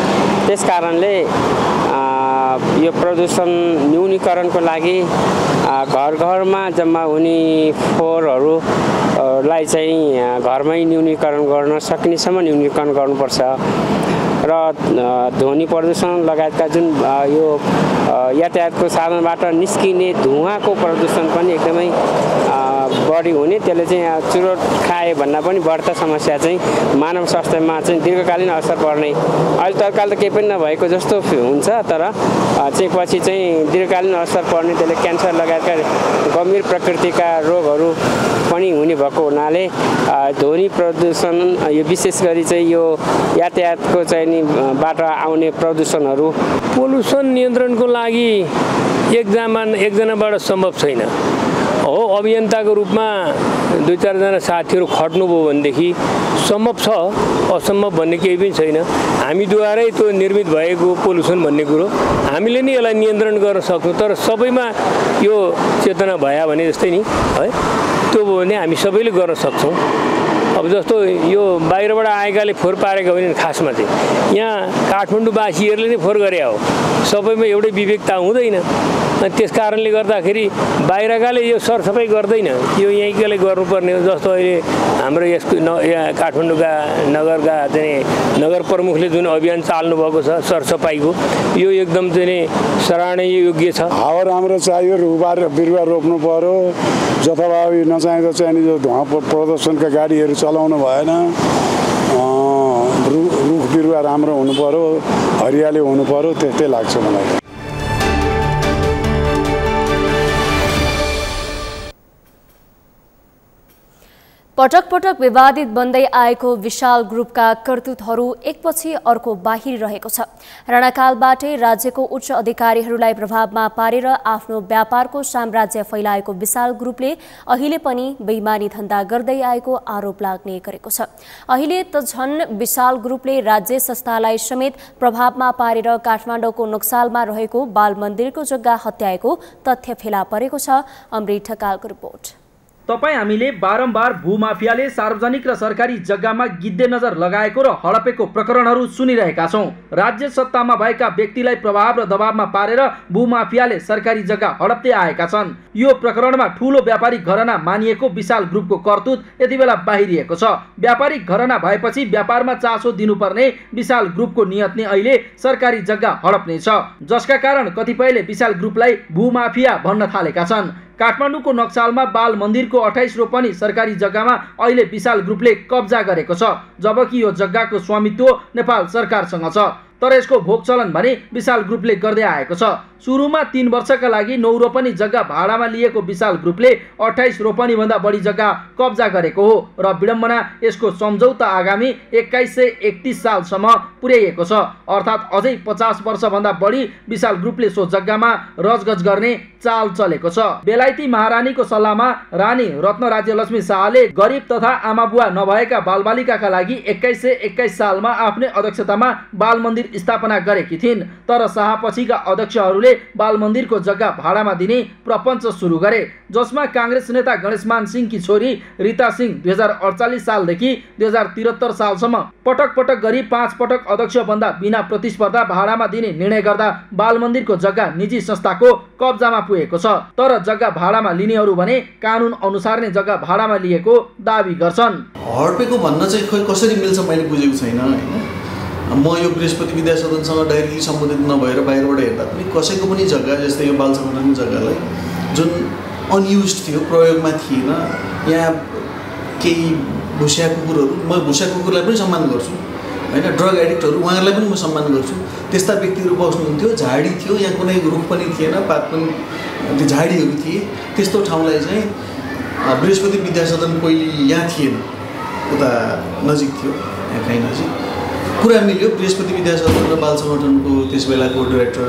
त्यस कारणले यो प्रदूषण न्यूनीकरणको लागि घर घरमा जम्मा हुने फोहोरहरूलाई चाहिँ घरमै न्यूनीकरण गर्न सकिनेसम्म न्यूनीकरण गर्नुपर्छ र ध्वनि प्रदूषण लगायतका जुन यो यातायातको साधनबाट निस्किने धुवाँको प्रदूषण पनि एकदमै बढी हुने, त्यसले चाहिँ चुरोट खाए भन्दा पनि बढ्ता समस्या चाहिँ मानव स्वास्थ्यमा चाहिँ दीर्घकालीन असर पर्ने। अहिले तत्काल त केही पनि नभएको जस्तो हुन्छ, तर चाहिँ पछि चाहिँ दीर्घकालीन असर पर्ने, त्यसले क्यान्सर लगायतका गम्भीर प्रकृतिका रोगहरू पनि हुने भएको हुनाले ध्वनि प्रदूषण यो विशेष गरी चाहिँ यो यातायातको चाहिँ बाट आउने प्रदूषणहरू पोल्युसन नियन्त्रणको लागि एकजनाबाट सम्भव छैन हो। अभियन्ताको रूपमा 2-4 जना साथीहरू खट्नुभयो भनेदेखि सम्भव छ, असम्भव भन्ने केही पनि छैन। हामीद्वारै त्यो निर्मित भएको पोल्युसन भन्ने कुरो हामीले नै यसलाई नियन्त्रण गर्न सक्छौँ, तर सबैमा यो चेतना भए भने जस्तै नि है त्यो भयो भने हामी सबैले गर्न सक्छौँ। अब जस्तो यो बाहिरबाट आएकाले फोहोर पारेका होइन खासमा चाहिँ यहाँ काठमाडौँवासीहरूले नै फोहोर गरे हो सबैमा एउटै विवेकता हुँदैन अनि त्यस कारणले गर्दाखेरि बाहिरकाले यो सरसफाइ गर्दैन यो यहीँकाले गर्नुपर्ने हो जस्तो अहिले हाम्रो यसको यहाँ काठमाडौँका नगरका चाहिँ नगर प्रमुखले जुन अभियान चाल्नु भएको छ सरसफाइको यो एकदम चाहिँ सराहनीय योग्य छ हावा राम्रो चाहियो रुखबार बिरुवा रोप्नु पर्यो जथाभावी नचाहिँदो चाहिने जो धुवा प्रदर्शनका गाडीहरू चलाउनु भएन रुख बिरुवा राम्रो हुनु पर्यो हरियाली हुनु पर्यो त्यस्तै लाग्छ मलाई पटक पटक विवादित बन्दै आएको विशाल ग्रुपका करतुतहरू एकपछि अर्को बाहिरिरहेको छ। रणकालबाटै राज्यको उच्च अधिकारीहरूलाई प्रभावमा पारेर आफ्नो व्यापारको साम्राज्य फैलाएको विशाल ग्रुपले अहिले पनि बेइमानी धन्दा गर्दै आएको आरोप लाग्ने गरेको छ। अहिले त झन् विशाल ग्रुपले राज्य संस्थालाई समेत प्रभावमा पारेर काठमाडौँको नक्सालमा रहेको बाल मन्दिरको जग्गा हत्याएको तथ्य फेला परेको छ। अमृत ठकालको रिपोर्ट। तपाईँ हामीले बारम्बार भूमाफियाले सार्वजनिक र सरकारी जग्गामा गिद्धे नजर लगाएको र हडपेको प्रकरणहरू सुनिरहेका छौं। राज्य सत्तामा भएका व्यक्तिलाई प्रभाव र दबावमा पारेर भूमाफियाले सरकारी जग्गा हडप्दै आएका छन्। यो प्रकरणमा ठूलो व्यापारिक घरना मानिएको विशाल ग्रुपको करतुत यति बेला बाहिरिएको छ। व्यापारिक घरना भएपछि व्यापारमा चासो दिनुपर्ने विशाल ग्रुपको नियत नै अहिले सरकारी जग्गा हडप्ने छ, जसका कारण कतिपयले विशाल ग्रुपलाई भूमाफिया भन्न थालेका छन्। काठमाडौँको नक्सालमा बाल मन्दिरको 28 रोपनी सरकारी जग्गामा अहिले विशाल ग्रुपले कब्जा गरेको छ, जबकि यो जग्गाको स्वामित्व नेपाल सरकारसँग छ। तर यसको भोग चलन भने विशाल ग्रुपले गर्दै आएको छ। सुरुमा 3 वर्षका लागि 9 रोपनी जग्गा भाडामा लिएको विशाल ग्रुपले 28 रोपनी भन्दा बढी जग्गा कब्जा गरेको हो र विडम्बना यसको सम्झौता आगामी 2131 सालसम्म पुर्याइएको छ। अर्थात् अझै 50 वर्ष भन्दा बढी विशाल ग्रुपले सो जग्गामा रजगज गर्ने चाल चलेको छ। बेलायती महारानीको सल्लाहमा रानी रत्न राज्यलक्ष्मी शाहले गरिब तथा आमाबुवा नभएका बालबालिकाका लागि 2121 सालमा आफ्नै अध्यक्षतामा बाल मन्दिर स्थापना गरेकी थिइन्। तर शाहपछिका अध्यक्षहरूले बाल मन्दिरको जग्गा भाडामा दिने प्रपञ्च सुरु गरे, जसमा कांग्रेस नेता गणेशमान सिंहकी छोरी रीता सिंह 2048 सालदेखि 2073 सालसम्म पटक पटक गरी 5 पटक अध्यक्ष भन्दा बिना प्रतिस्पर्धा भाडामा दिने निर्णय गर्दा बाल मन्दिरको जग्गा निजी संस्थाको कब्जामा पुगेको छ। तर जग्गा भाडामा लिनेहरू भने कानुन अनुसार नै जग्गा भाडामा लिएको दाबी गर्छन्। हडपेको भन्न चाहिँ खोइ कसरी मिल्छ मैले बुझेको छैन हैन। म यो बृहस्पति विद्या सदनसँग डाइरेक्टली सम्बन्धित नभएर बाहिरबाट हेर्दा पनि कसैको पनि जग्गा जस्तै यो बाल सङ्गठनको जग्गालाई जुन अनयुज थियो, प्रयोगमा थिएन, यहाँ केही भुसिया कुकुरहरू, म भुसिया कुकुरलाई पनि सम्मान गर्छु हैन, ड्रग एडिक्टहरू उहाँहरूलाई पनि म सम्मान गर्छु, त्यस्ता व्यक्तिहरू बस्नुहुन्थ्यो। झाडी थियो, यहाँ कुनै रुख पनि थिएन, पात पनि, त्यो झाडीहरू थिए। त्यस्तो ठाउँलाई चाहिँ बृहस्पति विद्या सदन पहिले यहाँ थिएन, उता नजिक थियो, यहाँ कहीँ नजिक कुरा मिल्यो। बृहस्पति विद्या सदन र बाल सङ्गठनको त्यस बेलाको डाइरेक्टर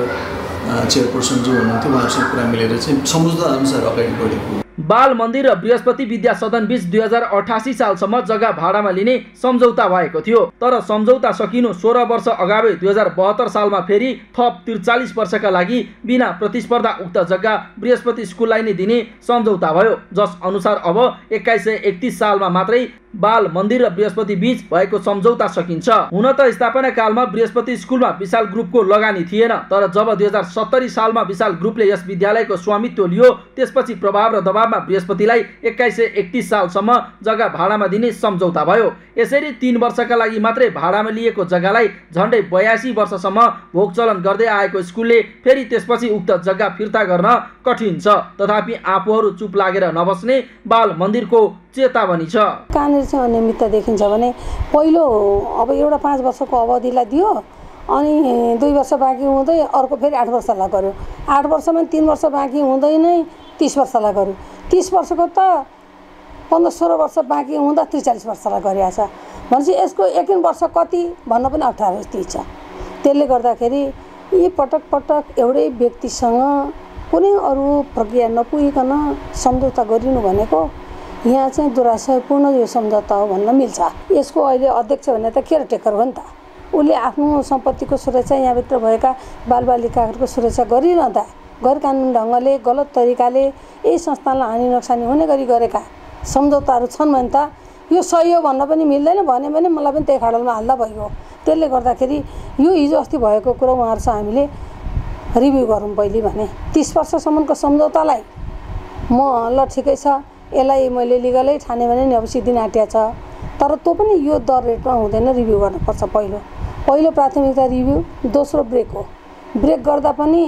चेयरपर्सन जो हुनुहुन्थ्यो उहाँहरूसँग कुरा मिलेर चाहिँ सम्झौता अनुसार अगाडि बढेको। बाल मन्दिर र बृहस्पति विद्या सदन बीच 2088 सालसम्म जग्गा भाडामा लिने सम्झौता भएको थियो। तर सम्झौता सकिनु 16 वर्ष अगावै 2072 सालमा फेरि थप 43 वर्षका लागि बिना प्रतिस्पर्धा उक्त जग्गा बृहस्पति स्कुललाई नै दिने सम्झौता भयो, जस अनुसार अब 2131 सालमा मात्रै बाल मन्दिर र बृहस्पति बीच भएको सम्झौता सकिन्छ। हुन त स्थापना कालमा बृहस्पति स्कुलमा विशाल ग्रुपको लगानी थिएन, तर जब 2070 सालमा विशाल ग्रुपले यस विद्यालयको स्वामित्व लियो त्यसपछि प्रभाव र दबावमा बृहस्पतिलाई 2131 सालसम्म जग्गा भाडामा दिने सम्झौता भयो। यसरी 3 वर्षका लागि मात्रै भाडामा लिएको जग्गालाई झन्डै 82 वर्षसम्म भोगचलन गर्दै आएको स्कुलले फेरि त्यसपछि उक्त जग्गा फिर्ता गर्न कठिन छ। तथापि आफूहरू चुप लागेर नबस्ने बाल मन्दिरको चेतावनी छ। कहाँनिर चाहिँ अनियमितता देखिन्छ भने पहिलो अब एउटा 5 वर्षको अवधिलाई दियो, अनि 2 वर्ष बाँकी हुँदै अर्को फेरि 8 वर्षलाई गर्यो, 8 वर्षमा 3 वर्ष बाँकी हुँदै नै 30 वर्षलाई गर्यो, 30 वर्षको त 15-16 वर्ष बाँकी हुँदा 43 वर्षलाई गरिएको छ भनेपछि यसको 1 वर्ष कति भन्न पनि अप्ठ्यारो स्थिति छ। त्यसले गर्दाखेरि यी पटक पटक एउटै व्यक्तिसँग कुनै अरू प्रक्रिया नपुगिकन सम्झौता गरिनु भनेको यहाँ चाहिँ दुराशयपूर्ण यो सम्झौता हो भन्न मिल्छ। यसको अहिले अध्यक्ष भने त केयरटेकर हो नि त, उसले आफ्नो सम्पत्तिको सुरक्षा, यहाँभित्र भएका बालबालिकाहरूको सुरक्षा गरिरहँदा गैर कानुनी ढङ्गले गलत तरिकाले यही संस्थानलाई हानि नोक्सानी हुने गरी गरेका सम्झौताहरू छन् भने त यो सही हो भन्न पनि मिल्दैन, भने पनि मलाई पनि त्यही खाडलमा हाल्दा भइगयो। त्यसले गर्दाखेरि यो हिजो अस्ति भएको कुरा उहाँहरूसँग हामीले रिभ्यू गरौँ पहिले भने। 30 वर्षसम्मको सम्झौतालाई म ल ठिकै छ यसलाई मैले लिगलै ठाने भने नि अब सिद्धिन आँटिया छ, तर त्यो पनि यो दर रेटमा हुँदैन, रिभ्यू गर्नुपर्छ। पहिलो प्राथमिकता रिभ्यू, दोस्रो ब्रेक हो। ब्रेक गर्दा पनि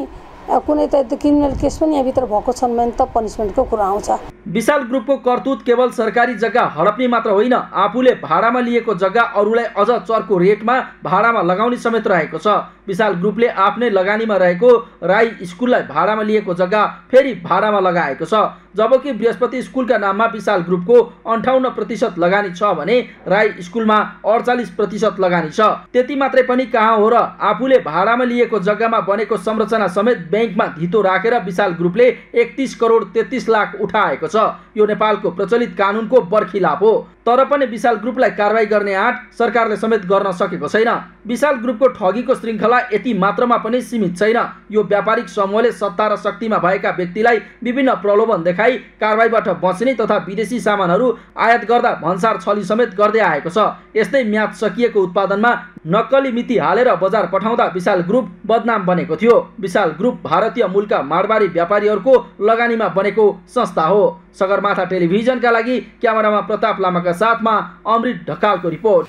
कुनै त क्रिमिनल केस पनि यहाँभित्र भएको छन् भने त पनिसमेन्टको कुरा आउँछ। विशाल ग्रुपको करतुत केवल सरकारी जग्गा हडप्ने मात्र होइन, आफूले भाडामा लिएको जग्गा अरूलाई अझ चर्को रेटमा भाडामा लगाउने समेत रहेको छ। विशाल ग्रुपले आफ्नै लगानीमा रहेको राई स्कुललाई भाडामा लिएको जग्गा फेरि भाडामा लगाएको छ, जबकि बृहस्पति स्कुलका नाममा विशाल ग्रुपको 58% लगानी छ भने राई स्कुलमा 48% लगानी छ। त्यति मात्रै पनि कहाँ हो र, आफूले भाडामा लिएको जग्गामा बनेको संरचना समेत ब्याङ्कमा धितो राखेर विशाल ग्रुपले 31 करोड 33 लाख उठाएको छ। यो नेपालको प्रचलित कानुनको बर्खिलाप हो, तर पनि विशाल ग्रुपलाई कारबाही गर्ने आँट सरकारले समेत गर्न सकेको छैन। विशाल ग्रुपको ठगीको श्रृङ्खला यति मात्रामा पनि सीमित छैन। यो व्यापारिक समूहले सत्ता र शक्तिमा भएका व्यक्तिलाई विभिन्न प्रलोभन देखाई कारबाहीबाट बच्ने तथा विदेशी सामानहरू आयात गर्दा भन्सार छली समेत गर्दै आएको छ। यस्तै म्याद सकिएको उत्पादनमा नक्कली मिति हालेर बजार पठाउँदा विशाल ग्रुप बदनाम बनेको थियो। विशाल ग्रुप भारतीय मूलका माडवाडी व्यापारीहरूको लगानीमा बनेको संस्था हो। सगरमाथा टेलिभिजनका लागि क्यामेरामा प्रताप लामाका साथमा अमृत ढकालको रिपोर्ट।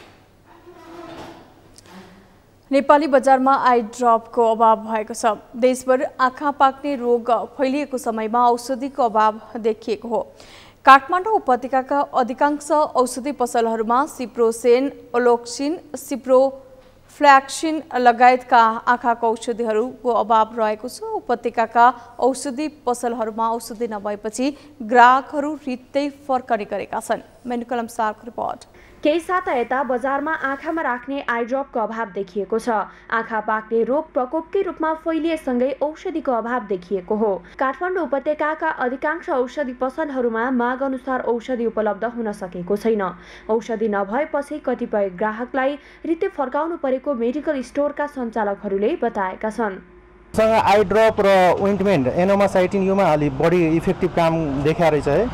नेपाली बजारमा आई ड्रपको अभाव भएको छ। देशभर आँखा पाक्ने रोग फैलिएको समयमा औषधिको अभाव देखिएको हो। काठमाडौँ उपत्यकाका अधिकांश औषधि पसलहरूमा सिप्रोसेन, ओलोक्सिन, सिप्रोफ्ल्याक्सिन लगायतका आँखाका औषधिहरूको अभाव रहेको छ। उपत्यकाका औषधि पसलहरूमा औषधि नभएपछि ग्राहकहरू रित्तै फर्कने गरेका छन्। मेनुकलम सारको रिपोर्ट। केही साता यता बजारमा आँखामा राख्ने आई ड्रपको अभाव देखिएको छ। आँखा पाक्ने रोग प्रकोपकै रूपमा फैलिएसँगै औषधिको अभाव देखिएको हो। काठमाडौँ उपत्यकाका अधिकांश औषधि पसलहरूमा माग अनुसार औषधि उपलब्ध हुन सकेको छैन। औषधि नभएपछि कतिपय ग्राहकलाई रित्तै फर्काउनु परेको मेडिकल स्टोरका सञ्चालकहरूले बताएका छन्। आई ड्रप र ओइन्टमेन्ट एनोमासाइटिन योमा अलि बढी इफेक्टिभ काम देखा रहेछ है।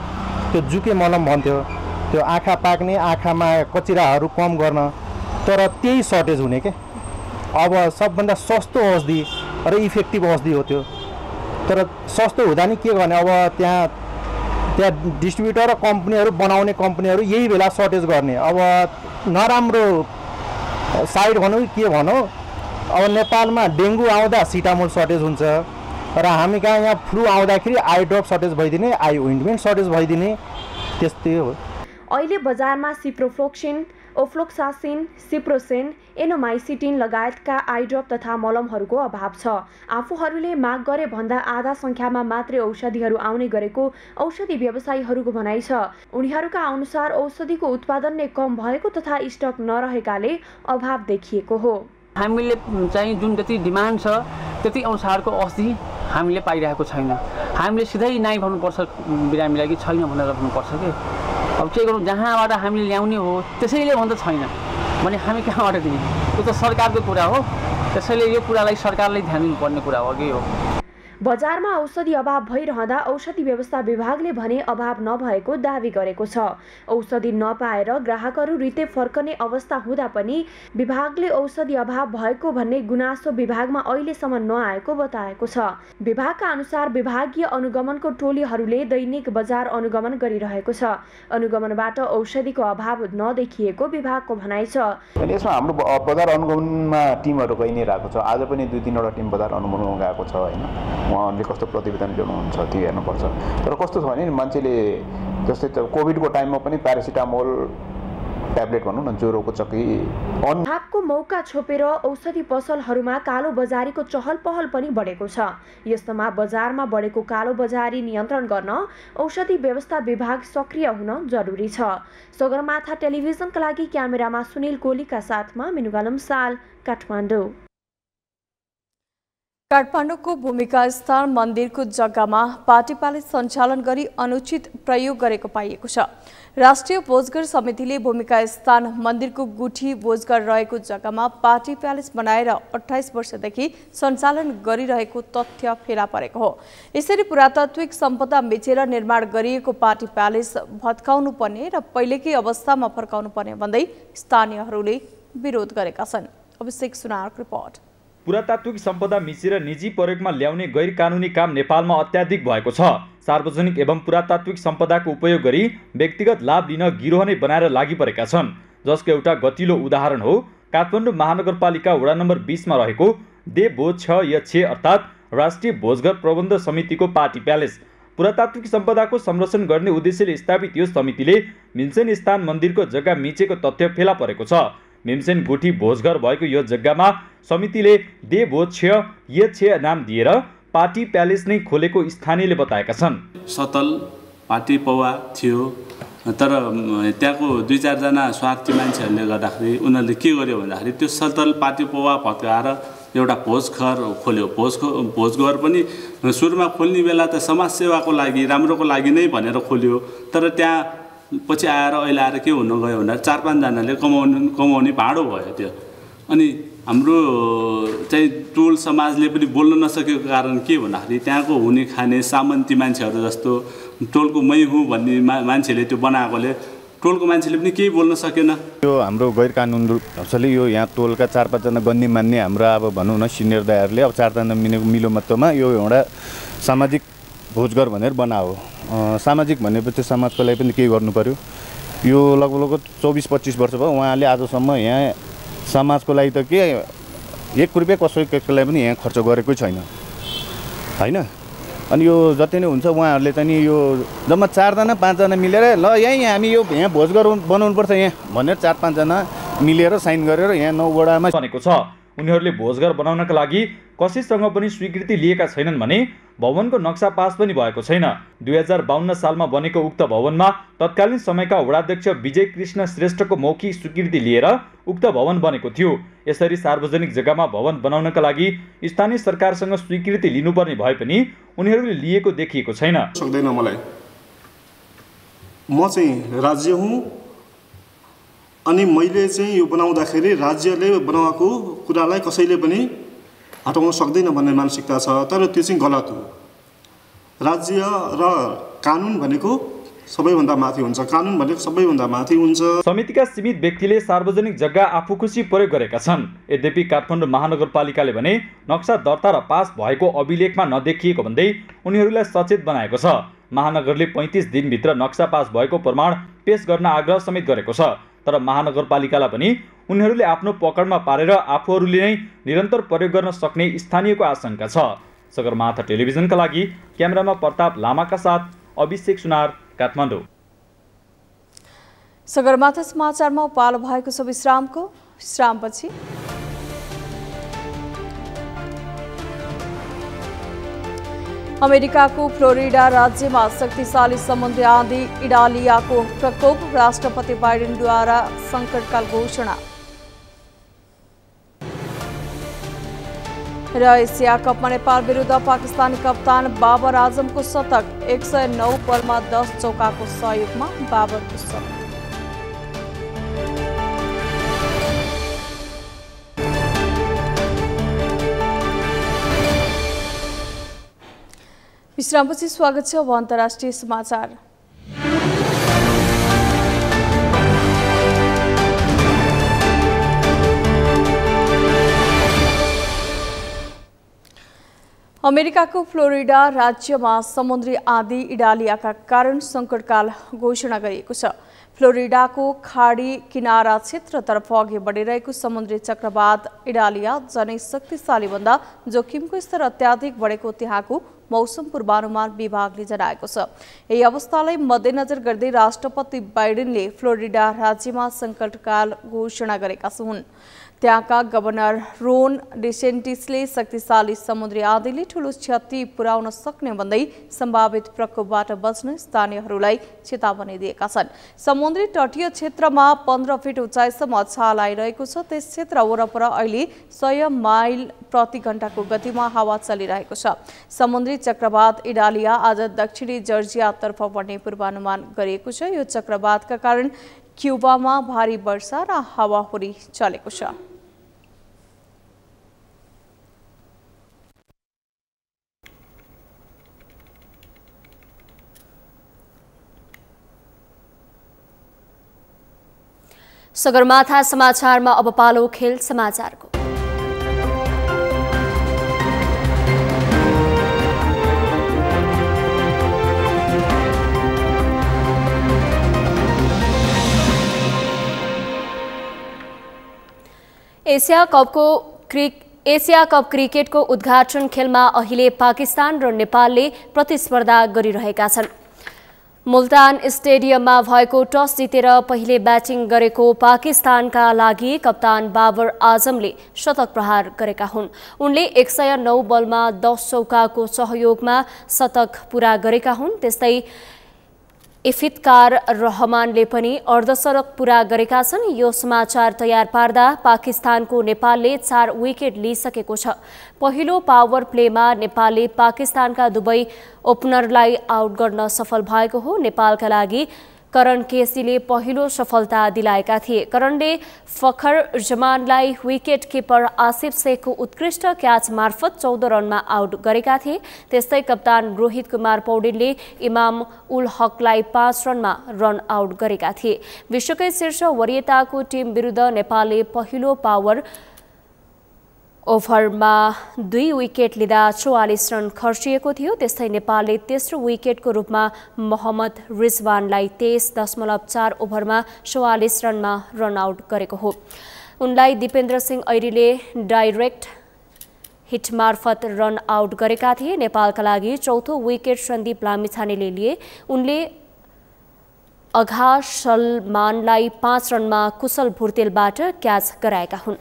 त्यो जुके मलम भन्थ्यो, त्यो आँखा पाक्ने, आँखामा कचिराहरू कम गर्न, तर त्यही सर्टेज हुने के। अब सबभन्दा सस्तो औषधि र इफेक्टिभ औषधि हो त्यो, तर सस्तो हुँदा नि के गर्ने, अब त्यहाँ डिस्ट्रिब्युटर र कम्पनीहरू बनाउने कम्पनीहरू यही बेला सर्टेज गर्ने। अब नराम्रो साइड भनौँ के भनौँ, अब नेपालमा डेङ्गु आउँदा सिटामोल सर्टेज हुन्छ र हामी कहाँ यहाँ फ्लू आउँदाखेरि आई ड्रप सर्टेज भइदिने, आई ओइन्टमेन्ट सर्टेज भइदिने, त्यस्तै हो। अहिले बजारमा सिप्रोफ्लोक्सिन, ओफ्लोक्सासिन, सिप्रोसेन, एनोमाइसिटिन लगायतका आई ड्रप तथा मलमहरूको अभाव छ। आफूहरूले माग गरे भन्दा आधा सङ्ख्यामा मात्रै औषधिहरू आउने गरेको औषधि व्यवसायीहरूको भनाइ छ। उनीहरूका अनुसार औषधिको उत्पादन नै कम भएको तथा स्टक नरहेकाले अभाव देखिएको हो। हामीले चाहिँ जुन जति डिमान्ड छ त्यति अनुसारको औषधि हामीले पाइरहेको छैन। हामीले सिधै नाइ भन्नुपर्छ बिरामीलाई कि छैन भनेर भन्नुपर्छ कि अब के गरौँ, जहाँबाट हामीले ल्याउने हो त्यसैले भन्दा छैन भने हामी कहाँबाट दिने, त्यो त सरकारको कुरा हो। त्यसैले यो कुरालाई सरकारले ध्यान दिनुपर्ने कुरा हो कि हो। बजारमा औषधि अभाव भइरहँदा औषधि व्यवस्था विभागले भने अभाव नभएको दावी गरेको छ। औषधि नपाएर ग्राहकहरू रित्तै फर्कने अवस्था हुँदा पनि विभागले औषधि अभाव भएको भन्ने गुनासो विभागमा अहिलेसम्म नआएको बताएको छ। विभागका अनुसार विभागीय अनुगमनको टोलीहरूले दैनिक बजार अनुगमन गरिरहेको छ। अनुगमनबाट औषधिको अभाव नदेखिएको विभागको भनाइ छ। यसमा हाम्रो बजार अनुगमनमा टिमहरू गइ नै रहेको छ। आज पनि 2-3 वटा टिम बजार अनुगमनमा गएको छ होइन। उहाँहरूले कस्तो प्रतिवेदन ल्याउनुहुन्छ त्यो हेर्नुपर्छ। तर कस्तो छ भने मान्छेले जस्तै कोभिडको टाइममा पनि प्यारासिटामोल ट्याब्लेट भनौँ न, ज्वरोको चक्की अभावको मौका छोपेर औषधि पसलहरूमा कालो बजारीको चहल पहल पनि बढेको छ। यस्तोमा बजारमा बढेको कालो बजारी नियन्त्रण गर्न औषधि व्यवस्था विभाग सक्रिय हुन जरुरी छ। सगरमाथा टेलिभिजनका लागि क्यामेरामा सुनिल कोलीका साथमा मेनुगालम साल, काठमाडौँ। काठमाडौँको भूमिका स्थान मन्दिरको जग्गामा पार्टी प्यालेस सञ्चालन गरी अनुचित प्रयोग गरेको पाइएको छ। राष्ट्रिय भोजघर समितिले भूमिका स्थान मन्दिरको गुठी भोजघर रहेको जग्गामा पार्टी प्यालेस बनाएर 28 वर्षदेखि सञ्चालन गरिरहेको तथ्य फेला परेको हो। यसरी पुरातात्विक सम्पदा मिचेर निर्माण गरिएको पार्टी प्यालेस भत्काउनु पर्ने र पहिलेकै अवस्थामा फर्काउनु पर्ने भन्दै स्थानीयहरूले विरोध गरेका छन्। अभिषेक सुनारको रिपोर्ट। पुरातात्विक सम्पदा मिचेर निजी प्रयोगमा ल्याउने गैर कानुनी काम नेपालमा अत्याधिक भएको छ। सार्वजनिक एवं पुरातात्विक सम्पदाको उपयोग गरी व्यक्तिगत लाभ लिन गिरोह नै बनाएर लागि परेका छन्, जसको एउटा गतिलो उदाहरण हो काठमाडौँ महानगरपालिका वडा नम्बर 20 मा रहेको दे भोज 6 अर्थात् राष्ट्रिय भोजघर प्रबन्ध समितिको पार्टी प्यालेस। पुरातात्विक सम्पदाको संरक्षण गर्ने उद्देश्यले स्थापित यो समितिले भीमसेन स्थान मन्दिरको जग्गा मिचेको तथ्य फेला परेको छ। भीमसेन गुठी भोजघर भएको यो जग्गामा समितिले दे भोज 6 नाम दिएर पार्टी प्यालेस नै खोलेको स्थानीयले बताएका छन्। सतल पार्टी पौवा थियो, तर त्यहाँको 2-4 जना स्वार्थी मान्छेहरूले गर्दाखेरि उनीहरूले के गर्यो भन्दाखेरि त्यो सतल पार्टी पौवा भत्काएर एउटा भोजघर खोल्यो। भोजघर पनि सुरुमा खोल्ने बेला त समाजसेवाको लागि राम्रोको लागि नै भनेर खोल्यो, तर त्यहाँ पछि आएर अहिले आएर के हुन गयो भन्दा 4-5 जनाले कमाउने भाँडो भयो त्यो। अनि हाम्रो चाहिँ टोल समाजले पनि बोल्न नसकेको कारण के भन्दाखेरि त्यहाँको हुने खाने सामन्ती मान्छेहरू जस्तो टोलको मै हुँ भन्ने मान्छेले त्यो बनाएकोले टोलको मान्छेले पनि केही बोल्न सकेन। यो हाम्रो गैर कानुन रूपले यो यहाँ टोलका 4-5 जना गन्ने मान्ने हाम्रो अब भनौँ न सिनियर दाइहरूले अब 4 जना मिलोमत्वमा यो एउटा सामाजिक भोजघर भनेर बनाओ। सामाजिक भनेपछि समाजको लागि पनि केही गर्नु पर्यो। यो लगभग 24-25 वर्ष भयो उहाँले आजसम्म यहाँ समाजको लागि त के 1 रुपैयाँ कसैको लागि पनि यहाँ खर्च गरेकै छैन हैन। अनि यो जति नै हुन्छ उहाँहरूले चाहिँ यो जम्मा 4 जना 5 जना मिलेर ल यहीँ हामी यो यहाँ भोजघर बनाउनुपर्छ यहाँ भनेर 4-5 जना मिलेर साइन गरेर यहाँ 9 वडामा बनेको छ। उनीहरूले भोजघर बनाउनका लागि कसैसँग पनि स्वीकृति लिएका छैनन् भने भवनको नक्सा पास पनि भएको छैन। 2052 सालमा बनेको उक्त भवनमा तत्कालीन समयका वडाध्यक्ष विजय कृष्ण श्रेष्ठको मौखिक स्वीकृति लिएर उक्त भवन बनेको थियो। यसरी सार्वजनिक जग्गामा भवन बनाउनका लागि स्थानीय सरकारसँग स्वीकृति लिनुपर्ने भए पनि उनीहरूले लिएको देखिएको छैन। सक्दैन मलाई, म चाहिँ राज्य हुँ अनि मैले चाहिँ यो बनाउँदाखेरि राज्यले बनाएको कुरालाई कसैले पनि हटाउन सक्दैन भन्ने मानसिकता छ, तर त्यो चाहिँ गलत हो। राज्य र कानुन भनेको सबैभन्दा माथि हुन्छ, कानुन भनेको सबैभन्दा माथि हुन्छ। समितिका सीमित व्यक्तिले सार्वजनिक जग्गा आफू खुसी प्रयोग गरेका छन्। यद्यपि काठमाडौँ महानगरपालिकाले भने नक्सा दर्ता र पास भएको अभिलेखमा नदेखिएको भन्दै उनीहरूलाई सचेत बनाएको छ। महानगरले 35 दिनभित्र नक्सा पास भएको प्रमाण पेश गर्न आग्रह समेत गरेको छ, तर महानगरपालिकालाई पनि उनीहरूले आफ्नो पकडमा पारेर आफूहरूले नै निरन्तर प्रयोग गर्न सक्ने स्थानीयको आशंका छ। सगरमाथा टेलिभिजनका लागि क्यामेरामा प्रताप लामाका साथ अभिषेक सुनार, काठमाडौँ। सगरमाथा समाचारमा पालो भएको छ विश्रामको। विश्रामपछि अमेरिकाको फ्लोरिडा राज्यमा शक्तिशाली समुद्री आँधी इडालियाको प्रकोप, राष्ट्रपति बाइडेनद्वारा सङ्कटकाल घोषणा। र एसिया कपमा नेपाल विरुद्ध पाकिस्तानी कप्तान बाबर आजमको शतक, 109 बलमा 10 चौकाको सहयोगमा बाबरको शतक। विश्रामपछि स्वागत छ। अब अन्तर्राष्ट्रिय समाचार। अमेरिकाको फ्लोरिडा राज्यमा समुद्री आँधी इडालियाका कारण सङ्कटकाल घोषणा गरिएको छ। फ्लोरिडाको खाडी किनारा क्षेत्रतर्फ अघि बढिरहेको समुद्री चक्रवात इडालिया झनै शक्तिशाली भन्दा जोखिमको स्तर अत्याधिक बढेको त्यहाँको मौसम पूर्वानुमान विभागले जनाएको छ। यही अवस्थालाई मध्यनजर गर्दै राष्ट्रपति बाइडेनले फ्लोरिडा राज्यमा सङ्कटकाल घोषणा गरेका हुन्। त्यहाँका गभर्नर रोन डिसेन्टिसले शक्तिशाली समुद्री आँधीले ठूलो क्षति पुर्याउन सक्ने भन्दै सम्भावित प्रकोपबाट बच्न स्थानीयहरूलाई चेतावनी दिएका छन्। समुद्री तटीय क्षेत्रमा 15 फिट उचाइसम्म छाल आइरहेको छ। त्यस क्षेत्र वरपर अहिले 100 माइल प्रति घण्टाको गतिमा हावा चलिरहेको छ। समुद्री चक्रवात इडालिया आज दक्षिणी जर्जियातर्फ बढ्ने पूर्वानुमान गरिएको छ। यो चक्रवातका कारण क्युबामा भारी वर्षा र हावाहुरी चलेको छ। सगरमाथा समाचारमा अब पालो खेल समाचारको। एसिया कप क्रिकेटको उद्घाटन खेलमा अहिले पाकिस्तान र नेपालले प्रतिस्पर्धा गरिरहेका छन्। मुल्तान स्टेडियममा भएको टस जितेर पहिले ब्याटिङ गरेको पाकिस्तानका लागि कप्तान बाबर आजमले शतक प्रहार गरेका हुन्। उनले 109 बलमा 10 चौकाको सहयोगमा शतक पूरा गरेका हुन्। त्यस्तै इफ्तिकार रहमानले पनि अर्धशतक पूरा गरेका छन्। यो समाचार तयार पार्दा पाकिस्तानको नेपालले 4 विकेट लिइसकेको छ। पहिलो पावर प्लेमा नेपालले पाकिस्तानका दुवै ओपनरलाई आउट गर्न सफल भएको हो। नेपालका लागि करण केसीले पहिलो सफलता दिलाएका थिए। करणले फखर जमानलाई विकेट किपर आसिफ शेखको उत्कृष्ट क्याच मार्फत 14 रनमा आउट गरेका थिए। त्यस्तै कप्तान रोहित कुमार पौडेलले इमाम उल हकलाई 5 रनमा रन आउट गरेका थिए। विश्वकै शीर्ष वरियताको टिम विरुद्ध नेपालले पहिलो पावर ओभरमा 2 विकेट लिँदा 44 रन खर्चिएको थियो। त्यस्तै नेपालले तेस्रो विकेटको रूपमा मोहम्मद रिजवानलाई 23.4 ओभरमा 44 रनमा रन आउट गरेको हो। उनलाई दिपेन्द्र सिंह ऐरीले डाइरेक्ट हिट मार्फत रन आउट गरेका थिए। नेपालका लागि चौथो विकेट सन्दीप लामिछानेले लिए। उनले अघा सलमानलाई 5 रनमा कुशल भुर्तेलबाट क्याच गराएका हुन्।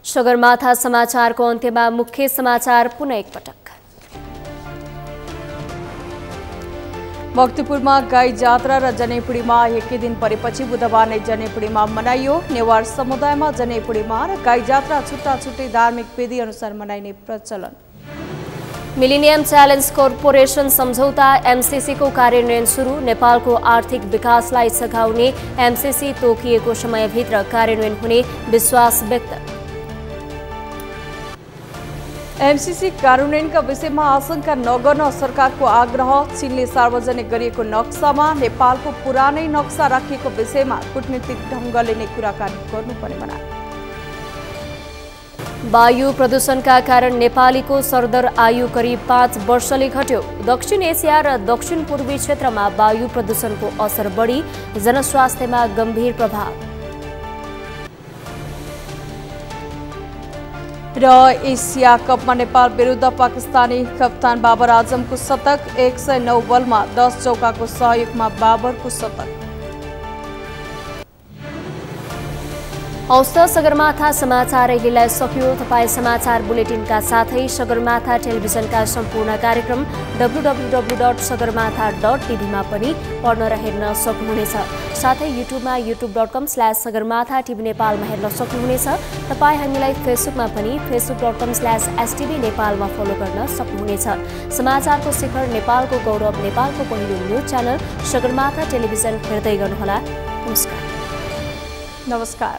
सगरमाथा समाचारको अन्त्यमा मुख्य समाचार पुनः एकपटक। भक्तपुरमा गाई जात्रा र जनेपुडीमा एकै दिन परेपछि बुधबार नै जनेपुडीमा मनाइयो। नेवार समुदायमा जनेपुडीमा र गाई जात्रा छुट्टा छुट्टै धार्मिक विधि अनुसार मनाइने प्रचलन। मिलेनियम च्यालेन्ज कर्पोरेसन सम्झौता एमसीसी को कार्यान्वयन सुरु। नेपालको आर्थिक विकासलाई सघाउने एमसीसी तोकिएको समयभित्र कार्यान्वयन हुने विश्वास व्यक्त। एमसीसी कार्यान्वयनका विषयमा आशंका नगर्न सरकारको आग्रह। चीनले सार्वजनिक गरिएको नक्सामा नेपालको पुरानै नक्सा राखिएको विषयमा कूटनीतिक ढङ्गले नै कुराकानी गर्नुपर्ने भनाइ। वायु प्रदूषणका कारण नेपालीको सरदर आयु करिब 5 वर्षले घट्यो। दक्षिण एसिया र दक्षिण पूर्वी क्षेत्रमा वायु प्रदूषणको असर बढी, जनस्वास्थ्यमा गम्भीर प्रभाव। र एसिया कपमा नेपाल विरुद्ध पाकिस्तानी कप्तान बाबर आजमको शतक। 109 बलमा 10 चौकाको सहयोगमा बाबरको शतक। हौस् त सगरमाथा समाचार अहिलेलाई सकियो। तपाईँ समाचार बुलेटिनका साथै सगरमाथा टेलिभिजनका सम्पूर्ण कार्यक्रम www.sagarmatha.tv मा पनि पढ्न र हेर्न सक्नुहुनेछ। साथै युट्युबमा youtube.com/sagarmatha TV नेपालमा हेर्न सक्नुहुनेछ। तपाईँ हामीलाई फेसबुकमा पनि facebook.com/stv नेपालमा फलो गर्न सक्नुहुनेछ। समाचारको शिखर नेपालको गौरव नेपालको पहिलो न्युज च्यानल सगरमाथा टेलिभिजन हेर्दै गर्नुहोला। नमस्कार। नमस्कार।